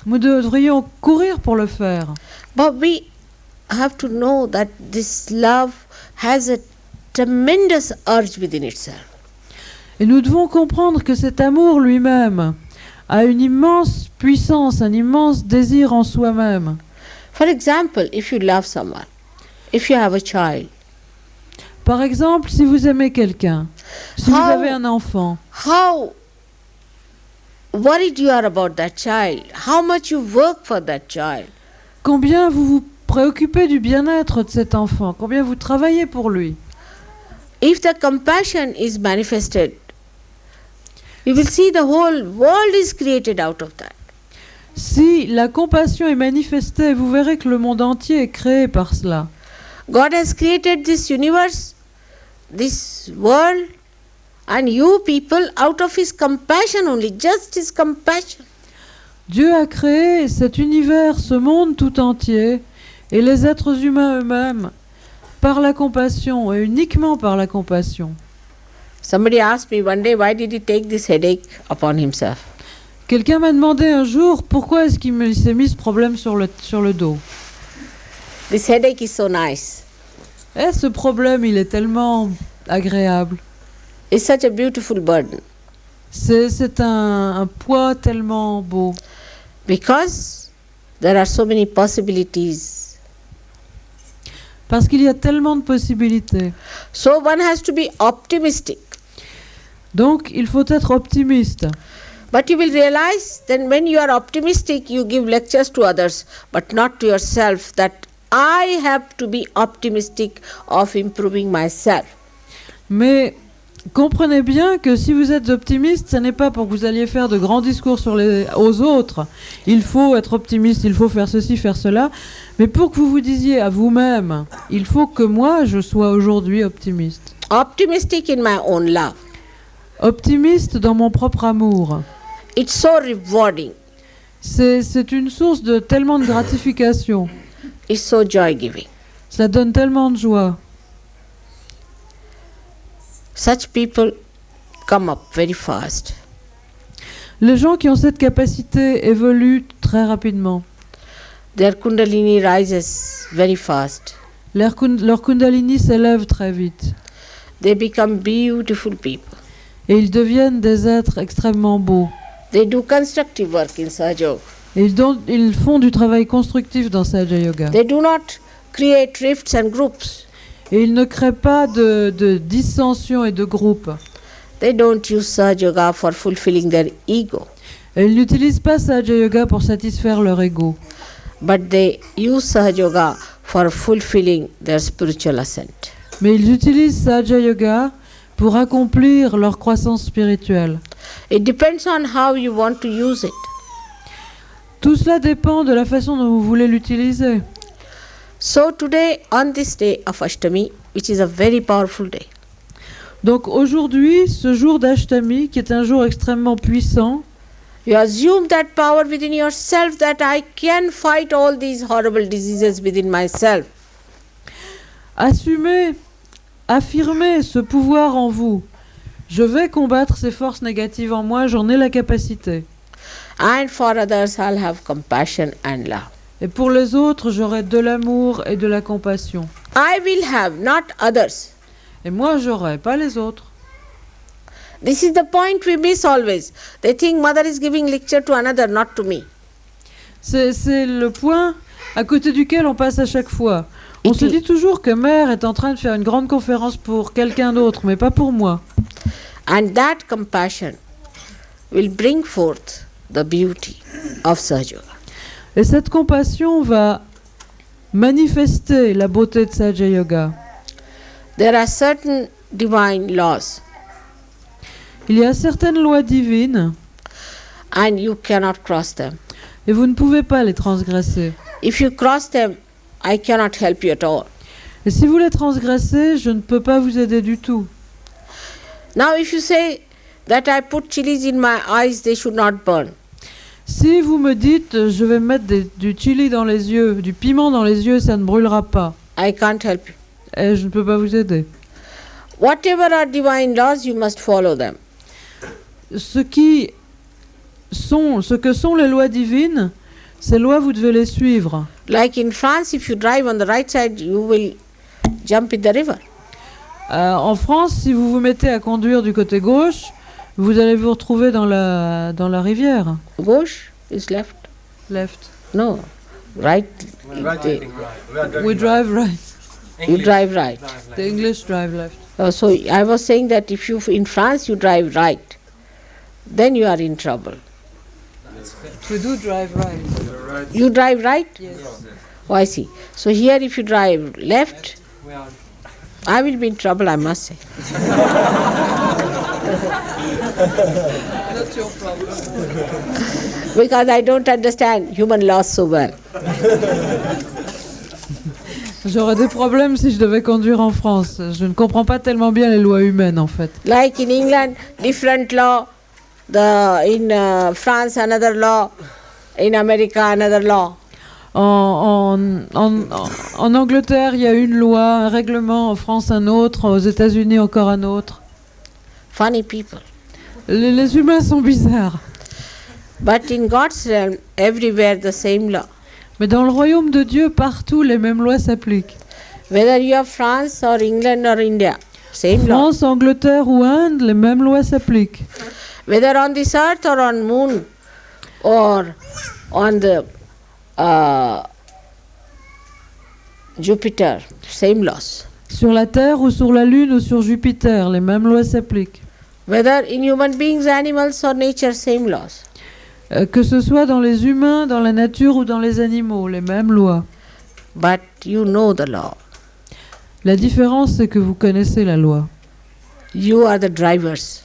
Nous devrions courir pour le faire. But we have to know that this love has a tremendous urge within itself. Et nous devons comprendre que cet amour lui-même a une immense puissance, un immense désir en soi-même. For example, if you love someone, if you have a child, Par exemple, si vous aimez quelqu'un, si vous avez un enfant, how worried you are about that child, how much you work for that child. combien vous vous préoccupez du bien-être de cet enfant, combien vous travaillez pour lui. If the compassion is manifested, you will see the whole world is created out of that. Si la compassion est manifestée, vous verrez que le monde entier est créé par cela. God has created this universe, this world, and you people out of His compassion only, just His compassion. Dieu a créé cet univers, ce monde tout entier, et les êtres humains eux-mêmes, par la compassion, et uniquement par la compassion. Somebody asked me one day, why did He take this headache upon Himself? Quelqu'un m'a demandé un jour pourquoi est-ce qu'il s'est mis ce problème sur le dos. This headache is so nice. Eh, ce problème, il est tellement agréable. It's such a beautiful burden. C'est un poids tellement beau. Because there are so many possibilities. Parce qu'il y a tellement de possibilités. So one has to be optimistic. Donc, il faut être optimiste. But you will realize that when you are optimistic, you give lectures to others, but not to yourself, that I have to be optimistic of improving myself. Mais comprenez bien que si vous êtes optimiste, ce n'est pas pour que vous alliez faire de grands discours aux autres. Il faut être optimiste, il faut faire ceci, faire cela. Mais pour que vous vous disiez à vous-même, il faut que moi, je sois aujourd'hui optimiste. Optimistic in my own love. Optimiste dans mon propre amour. It's so rewarding. C'est une source de tellement de gratification. It's so joy-giving. Ça donne tellement de joie. Such people come up very fast. Les gens qui ont cette capacité évoluent très rapidement. Their kundalini rises very fast. Leur kundalini s'élève très vite. They become beautiful people. Et ils deviennent des êtres extrêmement beaux. They do constructive work in Sahaja Yoga. Et ils font du travail constructif dans Sahaja Yoga. They do not create rifts and groups. Et ils ne créent pas de dissensions et de groupes. They don't use Sahaja Yoga for fulfilling their ego. Et ils n'utilisent pas Sahaja Yoga pour satisfaire leur ego. But they use Sahaja Yoga for fulfilling their spiritual ascent. Mais ils utilisent Sahaja Yoga pour accomplir leur croissance spirituelle. It depends on how you want to use it. Tout cela dépend de la façon dont vous voulez l'utiliser. So today, on this day of Ashtami, which is a very powerful day, Donc aujourd'hui, ce jour d'Ashtami, qui est un jour extrêmement puissant, You assume that power within yourself, that I can fight all these horrible diseases within myself. Assumez, affirmez ce pouvoir en vous. Je vais combattre ces forces négatives en moi, j'en ai la capacité. And for others, I'll have compassion and love. Et pour les autres, j'aurai de l'amour et de la compassion. I will have, not others. Et moi, j'aurai, pas les autres. This is the point we miss always. They think mother is giving lecture to another, not to me. C'est le point à côté duquel on passe à chaque fois. On se dit toujours que mère est en train de faire une grande conférence pour quelqu'un d'autre, mais pas pour moi. And that compassion will bring forth the beauty of Sahaja Yoga. Et cette compassion va manifester la beauté de Sahaja Yoga. There are certain divine laws, Il y a certaines lois divines and you cannot cross them. et vous ne pouvez pas les transgresser. If you cross them, I cannot help you at all. Et si vous les transgressez, je ne peux pas vous aider du tout. Now if you say that I put chilies in my eyes, they should not burn. Si vous me dites je vais mettre du chili dans les yeux, du piment dans les yeux, ça ne brûlera pas. I can't help you. Et je ne peux pas vous aider. Whatever are divine laws, you must follow them. Ce que sont les lois divines, ces lois vous devez les suivre. Like in France, if you drive on the right side, you will jump in the river. En France, si vous vous mettez à conduire du côté gauche, vous allez vous retrouver dans la rivière. Gauche is left. Left. No, right. We drive right. You drive right. The English drive left. So I was saying that if you in France you drive right, then you are in trouble. We do drive right. You drive right? Yes. Oh, I see. So here if you drive left, I will be in trouble, I must say. Not your problem. Because I don't understand human laws so well. J'aurais des problèmes si je devais conduire en France. Je ne comprends pas tellement bien les lois humaines, en fait. Like in England, different law. In France, another law. In America, another law. En Angleterre, il y a une loi, un règlement. En France, un autre. Aux États-Unis, encore un autre. Funny people. Les humains sont bizarres. But in God's realm, everywhere the same law. Mais dans le royaume de Dieu, partout, les mêmes lois s'appliquent. Whether you are France or England or India, same law. France, Angleterre ou Inde, les mêmes lois s'appliquent. Whether on this earth or on moon or on the Jupiter, same laws. Sur la Terre ou sur la Lune ou sur Jupiter, les mêmes lois s'appliquent. Whether in human beings, animals or nature, same laws. Que ce soit dans les humains, dans la nature ou dans les animaux, les mêmes lois. But you know the law. La différence, c'est que vous connaissez la loi. You are the drivers.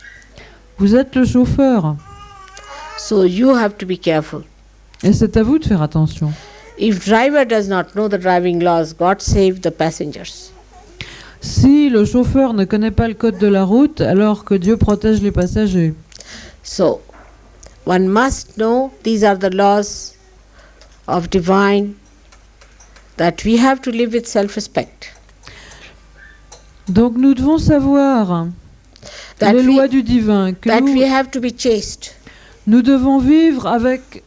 Vous êtes le chauffeur. So you have to be careful. Et c'est à vous de faire attention. If driver does not know the driving laws, God save the passengers. Si le chauffeur ne connaît pas le code de la route, alors que Dieu protège les passagers. So, one must know these are the laws of divine, that we have to live with self-respect. Donc nous devons savoir That les we- lois du divin, que That we nous, have to be chaste. nous devons vivre avec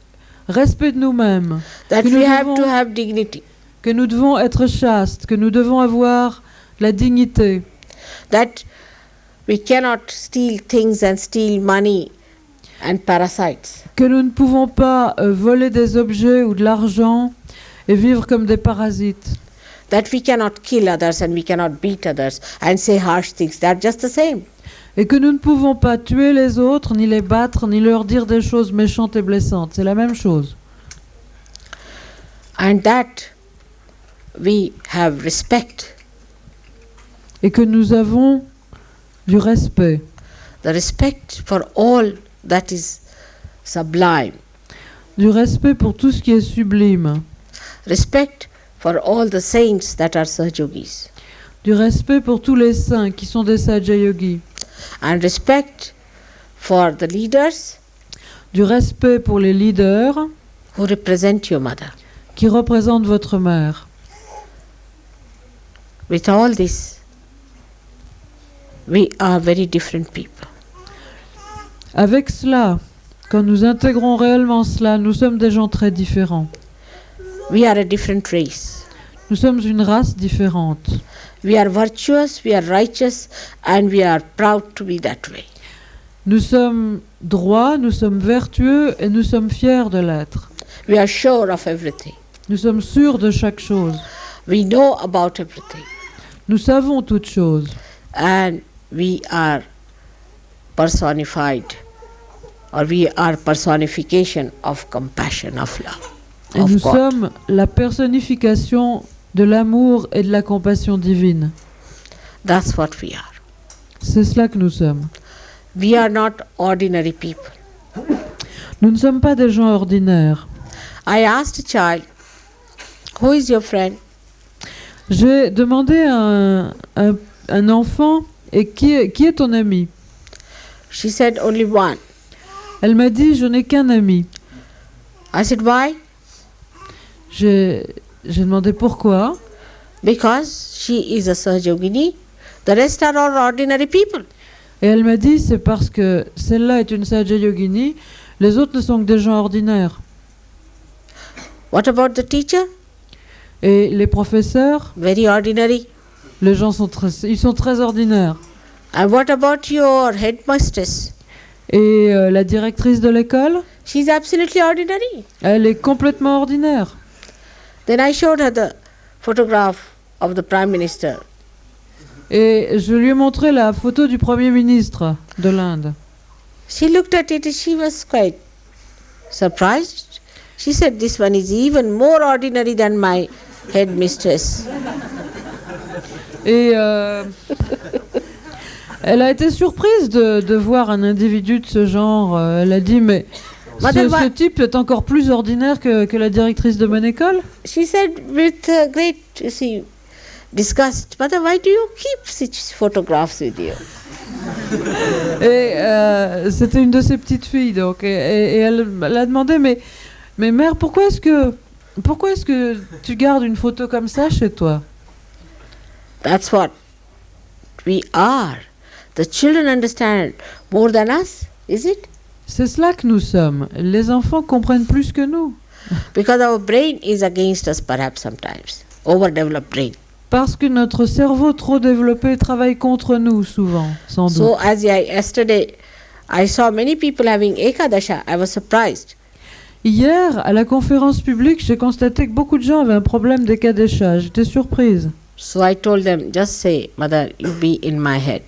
respect de nous-mêmes, That que nous we have to devons- have dignity. que nous devons être chastes, que nous devons avoir la dignité, That we cannot steal things and steal money and parasites. que nous ne pouvons pas voler des objets ou de l'argent et vivre comme des parasites, That we cannot kill others and we cannot beat others and say harsh things. They're just the same. et que nous ne pouvons pas tuer les autres, ni les battre, ni leur dire des choses méchantes et blessantes. C'est la même chose. And that we have respect. Et que nous avons du respect. The respect for all that is sublime. Du respect pour tout ce qui est sublime. Respect for all the saints that are Sahajogis. Du respect pour tous les saints qui sont des Sahaja Yogis. And respect for the leaders du respect pour les leaders who represent your mother. qui représentent votre mère. With all this, we are very different people. Avec cela, quand nous intégrons réellement cela, nous sommes des gens très différents. We are a different race. Nous sommes une race différente. We are virtuous, we are righteous, and we are proud to be that way. Nous sommes droits, nous sommes vertueux et nous sommes fiers de l'être. We are sure of everything. Nous sommes sûrs de chaque chose. We know about everything. Nous savons toutes choses. And we are personified, or we are personification of compassion, of love, Et of nous God. sommes la personnification de l'amour et de la compassion divine. That's what we are. C'est cela que nous sommes. We are not ordinary people. Nous ne sommes pas des gens ordinaires. I asked a child, who is your friend? J'ai demandé à un enfant, et qui est ton ami? She said, only one. Elle m'a dit, je n'ai qu'un ami. I said, why? J'ai demandé pourquoi. Because she is a Sahajogini. The rest are all ordinary people. Et elle m'a dit, c'est parce que celle-là est une Sahaja Yogini, les autres ne sont que des gens ordinaires. What about the teacher? Et les professeurs, Very ordinary. ils sont très ordinaires. And what about your headmistress? Et la directrice de l'école, She's absolutely ordinary. elle est complètement ordinaire. Then I showed her the photograph of the Prime Minister. Et je lui ai montré la photo du Premier ministre de l'Inde. She looked at it and she was quite surprised. She said, this one is even more ordinary than my headmistress. Et elle a été surprise de voir un individu de ce genre. Elle a dit, mais ce type est encore plus ordinaire que la directrice de mon école. She said with great, disgust, Mother, why do you keep such photographs with you? Et c'était une de ses petites filles, donc. Et elle a demandé, mais mère, pourquoi est-ce que tu gardes une photo comme ça chez toi? That's what we are. The children understand more than us, is it? C'est cela que nous sommes. Les enfants comprennent plus que nous. Because our brain is against us perhaps sometimes. Overdeveloped brain. Parce que notre cerveau trop développé travaille contre nous souvent, sans doute. So as yesterday I saw many people having Ekadasha, I was surprised. Hier, à la conférence publique, j'ai constaté que beaucoup de gens avaient un problème d'écadécha. J'étais surprise. So I told them, just say, Mother, you be in my head.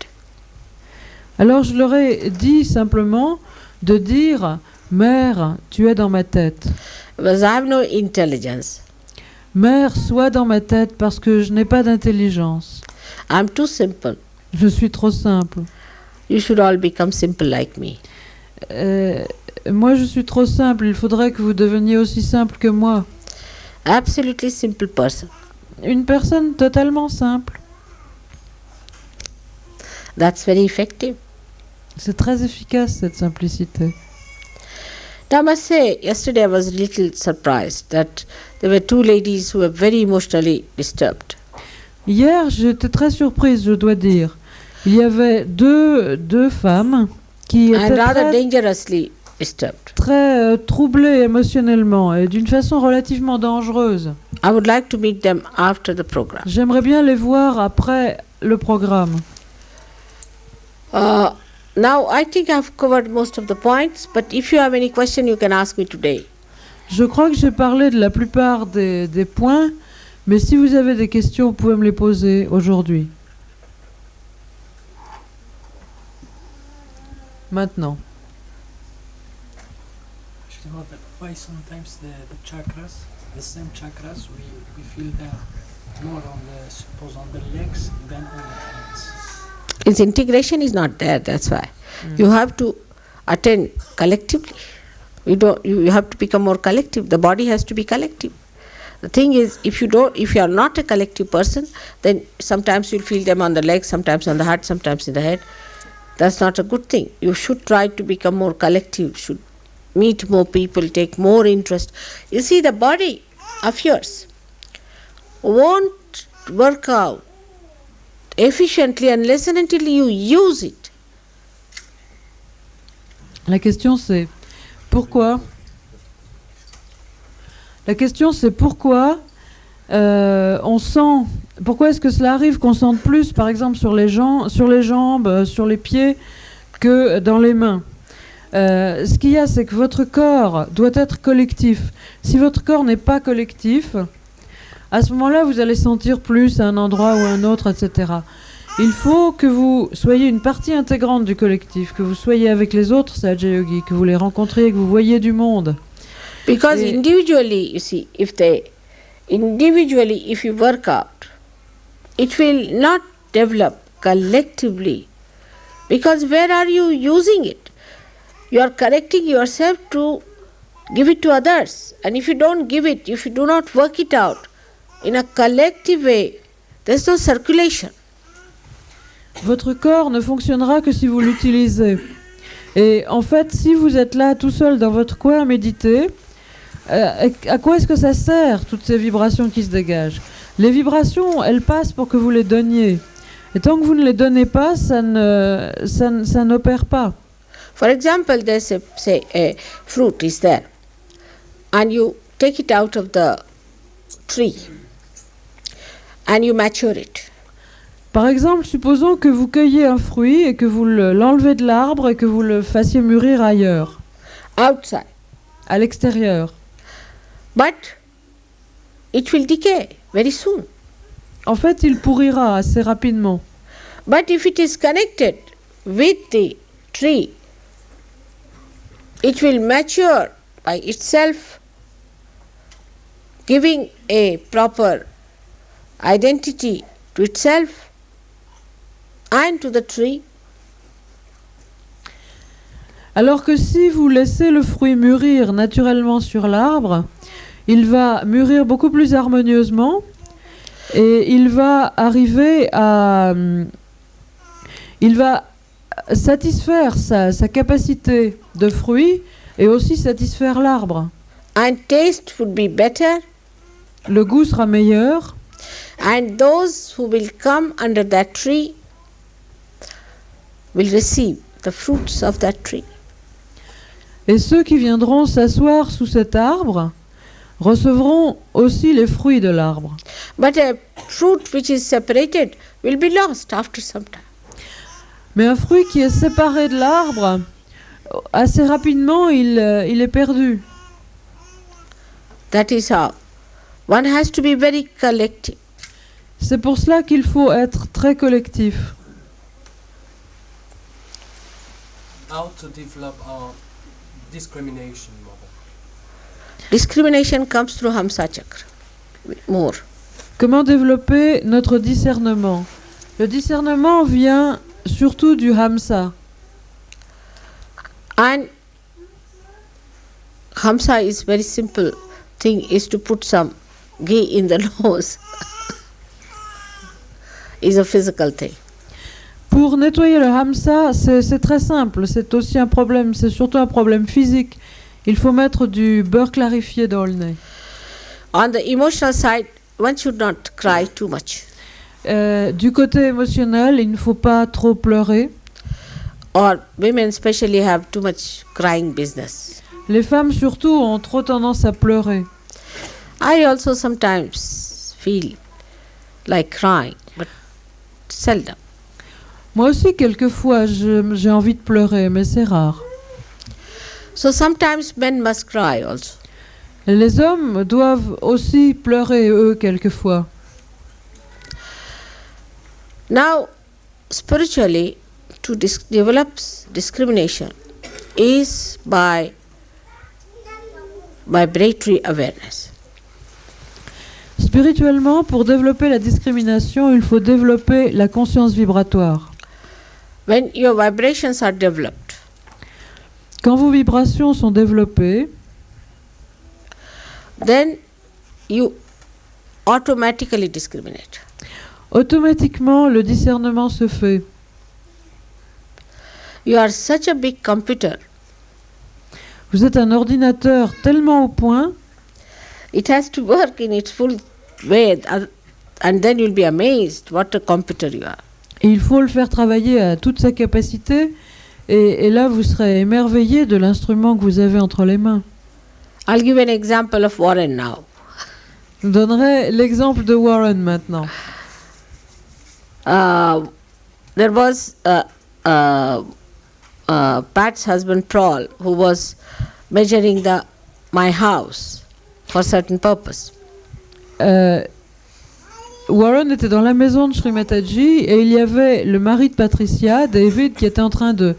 Alors je leur ai dit simplement de dire, Mère, tu es dans ma tête. Because I have no intelligence. Mère, sois dans ma tête parce que je n'ai pas d'intelligence. I'm too simple. Je suis trop simple. You should all become simple like me. Moi, je suis trop simple. Il faudrait que vous deveniez aussi simple que moi. Absolutely simple person. Une personne totalement simple. That's very effective. C'est très efficace, cette simplicité. Now I must say, yesterday I was a little surprised that there were two ladies who were very emotionally disturbed. Hier, j'étais très surprise, je dois dire. Il y avait deux femmes qui And étaient rather dangerously disturbed. très troublées émotionnellement et d'une façon relativement dangereuse. I would like to meet them after the program. J'aimerais bien les voir après le programme. Now I think I've covered most of the points, but if you have any question, you can ask me today. Je crois que j'ai parlé de la plupart des points, mais si vous avez des questions, vous pouvez me les poser aujourd'hui. Maintenant. Why sometimes the chakras, the same chakras, we feel them more on the legs than on the hands. Its integration is not there, that's why. You have to attend collectively. You have to become more collective. The body has to be collective. The thing is, if you are not a collective person, then sometimes you'll feel them on the legs, sometimes on the heart, sometimes in the head. That's not a good thing. You should try to become more collective, should meet more people, take more interest. You see, the body of yours won't work out efficiently unless and until you use it. La question c'est pourquoi. La question c'est pourquoi on sent. Pourquoi est-ce que cela arrive qu'on sente plus, par exemple, sur les jambes, sur les pieds, que dans les mains? Ce qu'il y a, c'est que votre corps doit être collectif. Si votre corps n'est pas collectif, à ce moment-là, vous allez sentir plus à un endroit ou à un autre, etc. Il faut que vous soyez une partie intégrante du collectif, que vous soyez avec les autres Sahaja Yogis, que vous les rencontriez, que vous voyez du monde. Because individually, you see, if you work out, it will not develop collectively. Because where are you using it? You are correcting yourself to give it to others. And if you don't give it, if you do not work it out in a collective way, there is no circulation. Votre corps ne fonctionnera que si vous l'utilisez. Et en fait, si vous êtes là tout seul dans votre coin à méditer, à quoi est-ce que ça sert, toutes ces vibrations qui se dégagent? Les vibrations, elles passent pour que vous les donniez. Et tant que vous ne les donnez pas, ça n'opère pas. For example, there's a fruit is there, and you take it out of the tree, and you mature it. Par exemple, supposons que vous cueillez un fruit et que vous l'enlevez de l'arbre et que vous le fassiez mûrir ailleurs, Outside. à l'extérieur. But it will decay very soon. En fait, il pourrira assez rapidement. But if it is connected with the tree, it will mature by itself, giving a proper identity to itself and to the tree. Alors que si vous laissez le fruit mûrir naturellement sur l'arbre, il va mûrir beaucoup plus harmonieusement et il va arriver à... il va satisfaire sa capacité de fruit et aussi satisfaire l'arbre. And taste would be better, Le goût sera meilleur and those who will come under that tree will receive the fruits of that tree. et ceux qui viendront s'asseoir sous cet arbre recevront aussi les fruits de l'arbre. But a fruit which is separated will be lost after some time. Mais un fruit qui est séparé de l'arbre, assez rapidement, il est perdu. That is how. One has to be very collective. C'est pour cela qu'il faut être très collectif. How to develop our discrimination model? Discrimination comes through Hamsa Chakra. More. Comment développer notre discernement? Le discernement vient surtout du Hamsa. And Hamsa is very simple thing is to put some ghee in the nose. Is a physical thing. Pour nettoyer le Hamsa, c'est très simple. C'est aussi un problème, c'est surtout un problème physique. Il faut mettre du beurre clarifié dans le nez. On the emotional side, one should not cry too much. Du côté émotionnel, il ne faut pas trop pleurer. Or women especially have too much crying business. Les femmes surtout ont trop tendance à pleurer. I also sometimes feel like crying, but seldom. Moi aussi, quelquefois, j'ai envie de pleurer, mais c'est rare. So sometimes men must cry also. Et les hommes doivent aussi pleurer, eux, quelquefois. Now, spiritually, to develop discrimination is by vibratory awareness. Spirituellement, pour développer la discrimination, il faut développer la conscience vibratoire. When your vibrations are developed, Quand vos vibrations sont développées, then you automatically discriminate. automatiquement, le discernement se fait. You are such a big computer. Vous êtes un ordinateur tellement au point, It has to work in its full way, and then you'll be amazed what a computer you are. et il faut le faire travailler à toute sa capacité, et là vous serez émerveillé de l'instrument que vous avez entre les mains. I'll give an example of Warren now. Je vous donnerai l'exemple de Warren maintenant. There was Pat's husband Paul who was measuring my house for a certain purpose. Warren était dans la maison de Sri Mataji et il y avait le mari de Patricia, David, qui était en train de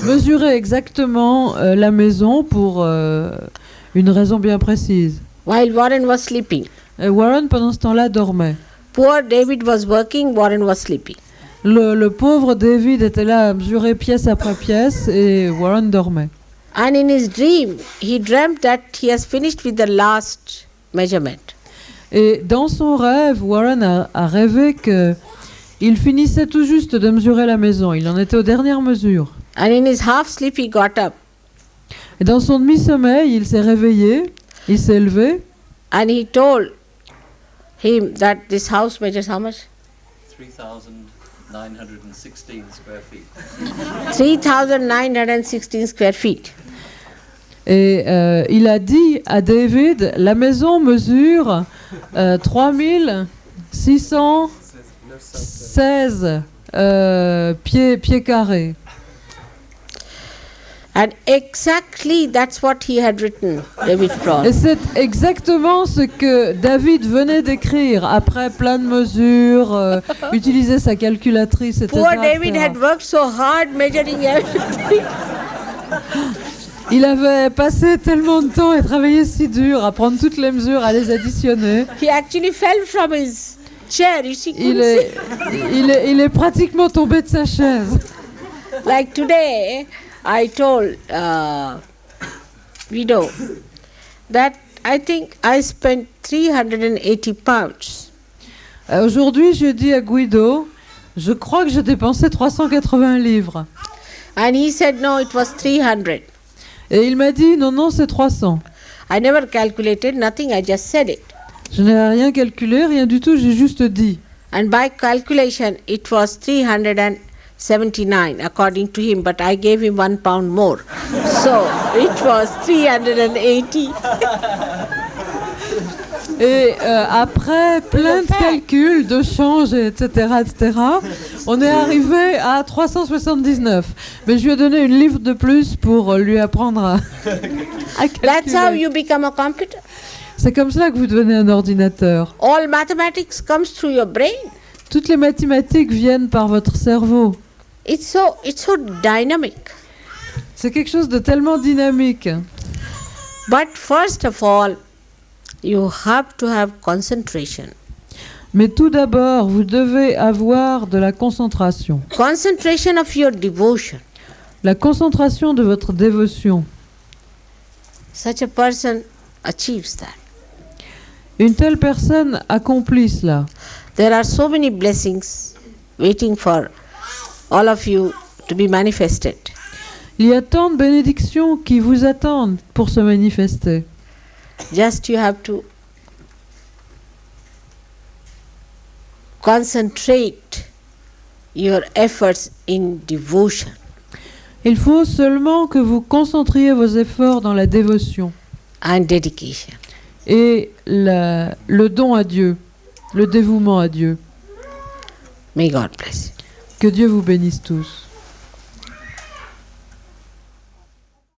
mesurer exactement la maison pour une raison bien précise. While Warren was sleeping. Et Warren, pendant ce temps-là, dormait. Poor David was working, Warren was sleeping. Le pauvre David était là à mesurer pièce après pièce et Warren dormait. And in his dream, he dreamt that he has finished with the last measurement. Et dans son rêve, Warren a rêvé qu'il finissait tout juste de mesurer la maison. Il en était aux dernières mesures. And in his half sleep, he got up. Et dans son demi-sommeil, il s'est réveillé, il s'est levé. And he told him that this house measures how much? 3,916 square feet. 3,916 square feet. Et il a dit à David, la maison mesure 3616 pieds carrés. And exactly that's what he had written, David Frost. Et c'est exactement ce que David venait d'écrire après plein de mesures, utiliser sa calculatrice, etc. Poor David etc. had worked so hard measuring everything. Il avait passé tellement de temps et travaillé si dur à prendre toutes les mesures, à les additionner. He actually fell from his chair. You see, Il est pratiquement tombé de sa chaise. like today, I told Vido that I think I spent 380 pounds. Aujourd'hui, je dis à Guido, je crois que j'ai dépensé 380 livres. And he said, no, it was 300. Et il m'a dit, non, c'est 300. I never calculated, nothing, I just said it. Je n'ai rien calculé, rien du tout, j'ai juste dit. And by calculation, it was 379 according to him, but I gave him 1 pound more. So it was 380. Et après plein de calculs, de changes, etc., on est arrivé à 379. Mais je lui ai donné une livre de plus pour lui apprendre à That's how calculer. you become a computer. C'est comme ça que vous devenez un ordinateur. All mathematics comes through your brain. Toutes les mathématiques viennent par votre cerveau. It's so dynamic. C'est quelque chose de tellement dynamique. But first of all, you have to have concentration. Mais tout d'abord, vous devez avoir de la concentration. Concentration of your devotion. La concentration de votre dévotion. Such a person achieves that. Une telle personne accomplit cela. There are so many blessings waiting for all of you to be manifested. Il y a tant de bénédictions qui vous attendent pour se manifester. Just you have to concentrate your efforts in devotion. Il faut seulement que vous concentriez vos efforts dans la dévotion And dedication. et le don à Dieu, le dévouement à Dieu. May God bless you. Que Dieu vous bénisse tous.